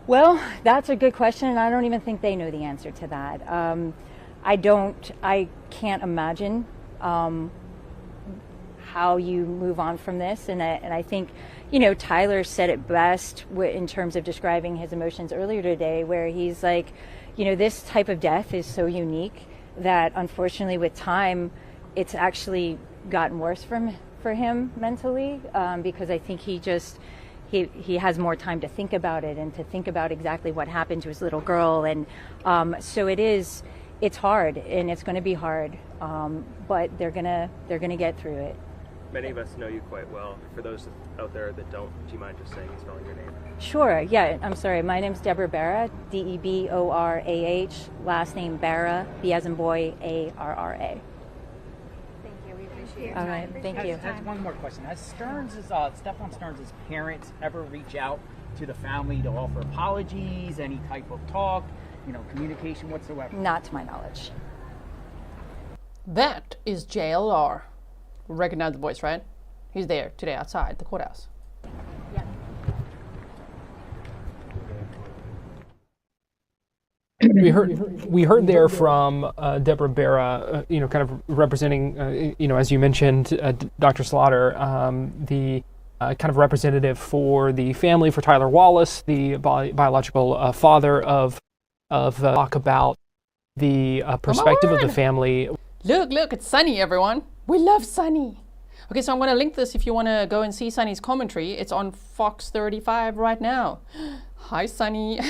Well, that's a good question, and I don't even think they know the answer to that. I can't imagine how you move on from this, and I think, you know, Tyler said it best in terms of describing his emotions earlier today, where he's like, you know, this type of death is so unique that unfortunately with time, it's actually gotten worse for him mentally, because I think he has more time to think about it and to think about exactly what happened to his little girl. And so it's hard, and it's going to be hard, but they're gonna get through it. Many of us know you quite well. For those out there that don't, do you mind just saying and spelling your name? Sure, yeah, I'm sorry. My name's Deborah Barra, Deborah, last name Barra, B as in boy, A-R-R-A. All right, thank you. Has one more question. Has Stephan Sterns' parents ever reach out to the family to offer apologies, any type of talk, you know, communication whatsoever? Not to my knowledge. That is JLR. Recognize the voice, right? He's there today outside the courthouse. We heard there from Deborah Barra, you know, kind of representing, you know, as you mentioned, Dr. Slaughter, the kind of representative for the family, for Tyler Wallace, the biological father of talk about the perspective of the family. Look, it's Sunny, everyone. We love Sunny. Okay, so I'm going to link this if you want to go and see Sunny's commentary. It's on Fox 35 right now. Hi, Sunny.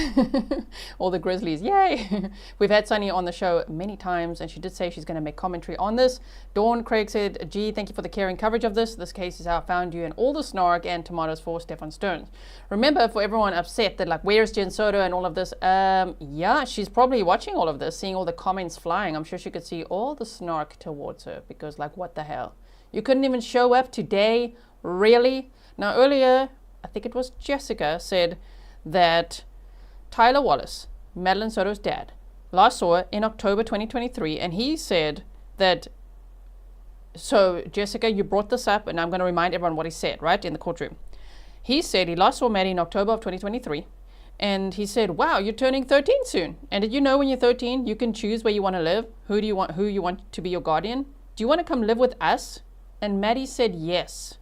All the Grizzlies, yay. We've had Sunny on the show many times, and she did say she's going to make commentary on this. Dawn Craig said, gee, thank you for the caring coverage of this. This case is how I found you, and all the snark and tomatoes for Stephan Sterns. Remember, for everyone upset that, like, where's Jen Soto and all of this, yeah, she's probably watching all of this, seeing all the comments flying. I'm sure she could see all the snark towards her, because, like, what the hell? You couldn't even show up today? Really? Now, earlier, I think it was Jessica, said that Tyler Wallace, Madeline Soto's dad, last saw her in October 2023, and he said that, so Jessica, you brought this up, and I'm going to remind everyone what he said, right, in the courtroom. He said he last saw Maddie in October of 2023. And he said, wow, you're turning 13 soon. And did you know when you're 13, you can choose where you want to live? Who you want to be your guardian? Do you want to come live with us? And Maddie said yes.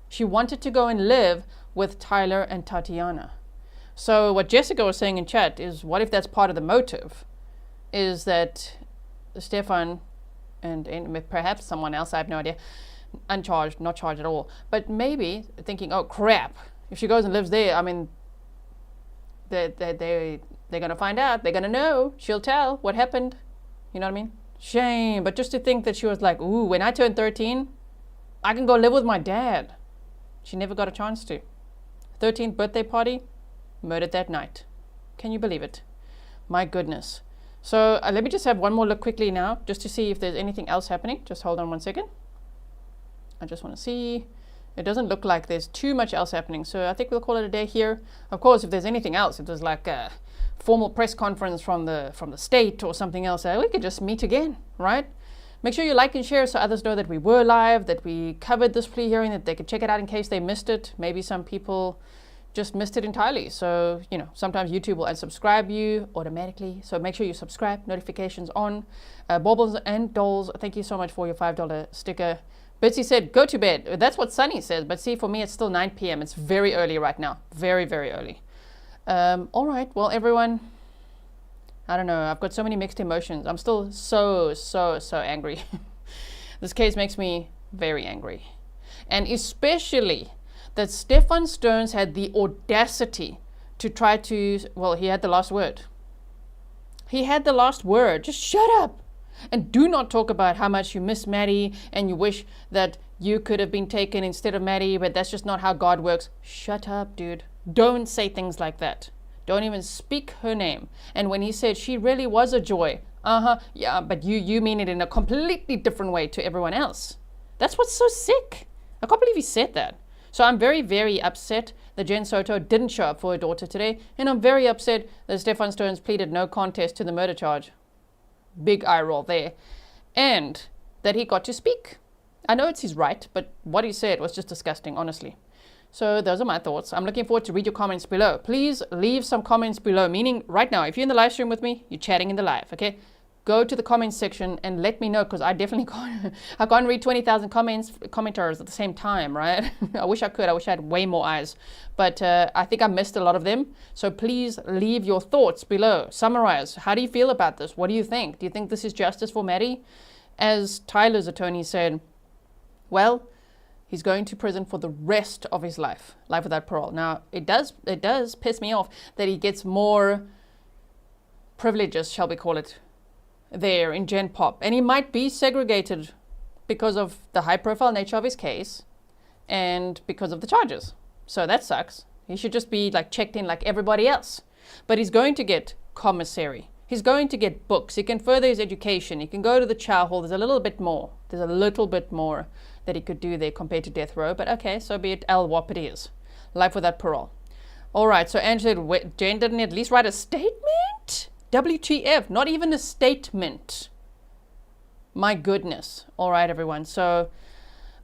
She wanted to go and live with Tyler and Tatiana. So what Jessica was saying in chat is, what if that's part of the motive? Is that Stephan and perhaps someone else, I have no idea, uncharged, not charged at all, but maybe thinking, oh crap, if she goes and lives there, I mean, they're going to find out, they're going to know, she'll tell what happened, you know what I mean? Shame. But just to think that she was like, ooh, when I turn 13, I can go live with my dad. She never got a chance to. 13th birthday party, murdered that night. Can you believe it? My goodness. So let me just have one more look quickly now, just to see if there's anything else happening. Just hold on one second. I just want to see. It doesn't look like there's too much else happening, so I think we'll call it a day here. Of course, if there's anything else, if there's like a formal press conference from the state or something else, we could just meet again, right? Make sure you like and share so others know that we were live, that we covered this plea hearing, that they could check it out in case they missed it. Maybe some people just missed it entirely. So, you know, sometimes YouTube will unsubscribe you automatically. So make sure you subscribe, notifications on. Baubles and Dolls, thank you so much for your $5 sticker. Bitsy said, go to bed. That's what Sunny says. But see, for me, it's still 9 p.m. It's very early right now. Very, very early. All right. Well, everyone, I don't know. I've got so many mixed emotions. I'm still so angry. This case makes me very angry. And especially that Stephan Sterns had the audacity to try to, well, he had the last word. He had the last word. Just shut up. And do not talk about how much you miss Maddie and you wish that you could have been taken instead of Maddie, but that's just not how God works. Shut up, dude. Don't say things like that. Don't even speak her name. And when he said she really was a joy, yeah, but you mean it in a completely different way to everyone else. That's what's so sick. I can't believe he said that. So I'm very, very upset that Jen Soto didn't show up for her daughter today. And I'm very upset that Stephan Sterns pleaded no contest to the murder charge. Big eye roll there. And that he got to speak. I know it's his right, but what he said was just disgusting, honestly. So those are my thoughts. I'm looking forward to read your comments below. Please leave some comments below, meaning right now, if you're in the live stream with me, you're chatting in the live, okay? Go to the comments section and let me know, because I definitely can't, I can't read 20,000 commenters at the same time, right? I wish I could. I wish I had way more eyes. But I think I missed a lot of them. So please leave your thoughts below. Summarize. How do you feel about this? What do you think? Do you think this is justice for Maddie? As Tyler's attorney said, well, he's going to prison for the rest of his life without parole. Now, it does piss me off that he gets more privileges, shall we call it, there in Gen Pop. And he might be segregated because of the high-profile nature of his case and because of the charges. So that sucks. He should just be like checked in like everybody else. But he's going to get commissary. He's going to get books. He can further his education. He can go to the chow hall. There's a little bit more. There's a little bit more that he could do there compared to death row. But okay, so be it. LWOP it is. Life without parole. All right, so Angela said, Jane didn't at least write a statement? WTF, not even a statement. My goodness. All right, everyone. So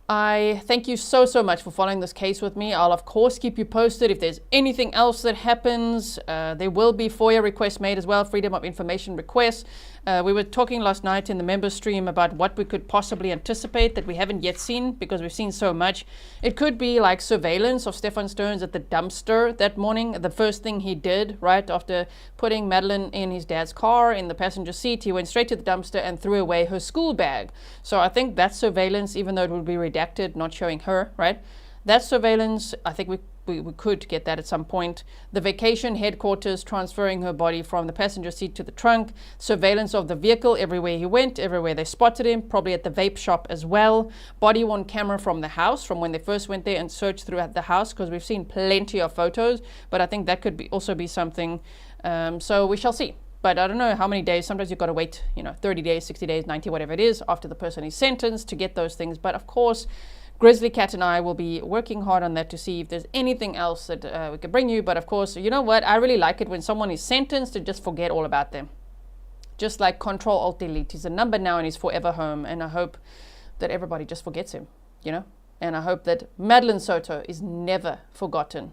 I thank you so much for following this case with me. I'll, of course, keep you posted if there's anything else that happens. There will be FOIA requests made as well, Freedom of Information requests. We were talking last night in the member stream about what we could possibly anticipate that we haven't yet seen because we've seen so much. It could be like surveillance of Stephan Sterns at the dumpster that morning. The first thing he did, right after putting Madeline in his dad's car in the passenger seat, he went straight to the dumpster and threw away her school bag. So I think that's surveillance, even though it would be redacted, not showing her, right? That's surveillance. I think we could get that at some point. The vacation headquarters transferring her body from the passenger seat to the trunk. Surveillance of the vehicle everywhere he went, everywhere they spotted him, probably at the vape shop as well. Body-worn camera from the house, from when they first went there and searched throughout the house, because we've seen plenty of photos, but I think that could also be something. So we shall see. But I don't know how many days. Sometimes you've got to wait, 30 days, 60 days, 90, whatever it is, after the person is sentenced to get those things. But of course, Grizzly Cat and I will be working hard on that to see if there's anything else that we could bring you. But of course, you know what? I really like it when someone is sentenced to just forget all about them. Just like Control-Alt-Delete. He's a number now and he's forever home. And I hope that everybody just forgets him, And I hope that Madeline Soto is never forgotten.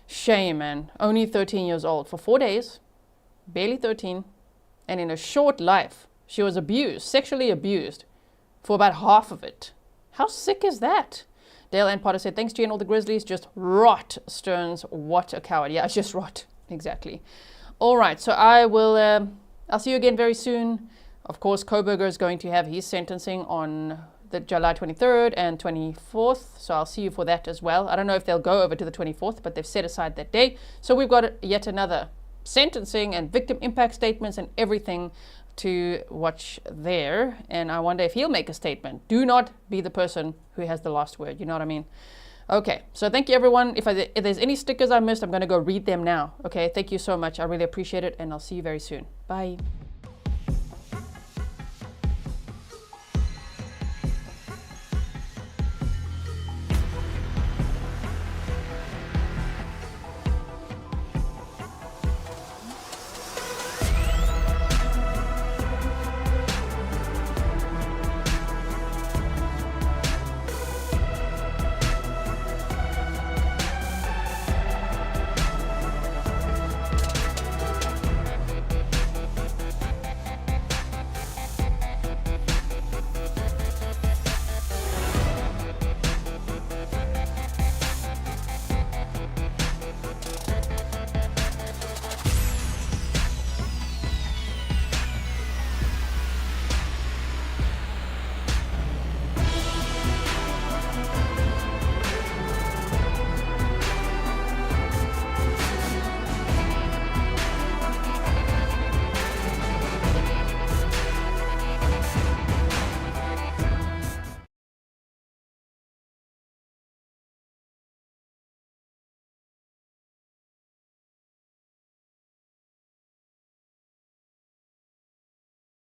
Shame, man. Only 13 years old for 4 days, barely 13. And in a short life, she was abused, sexually abused, for about half of it. How sick is that? Dale and Potter said, thanks, G and all the Grizzlies. Just rot, Stearns. What a coward. Yeah, just rot. Exactly. All right, so I'll see you again very soon. Of course, Koberger is going to have his sentencing on the July 23rd and 24th, so I'll see you for that as well. I don't know if they'll go over to the 24th, but they've set aside that day. So we've got yet another sentencing and victim impact statements and everything to watch there. And I wonder if he'll make a statement. Do not be the person who has the last word. You know what I mean? Okay, so thank you, everyone. If there's any stickers I missed, I'm going to go read them now. Okay, thank you so much. I really appreciate it, and I'll see you very soon. Bye.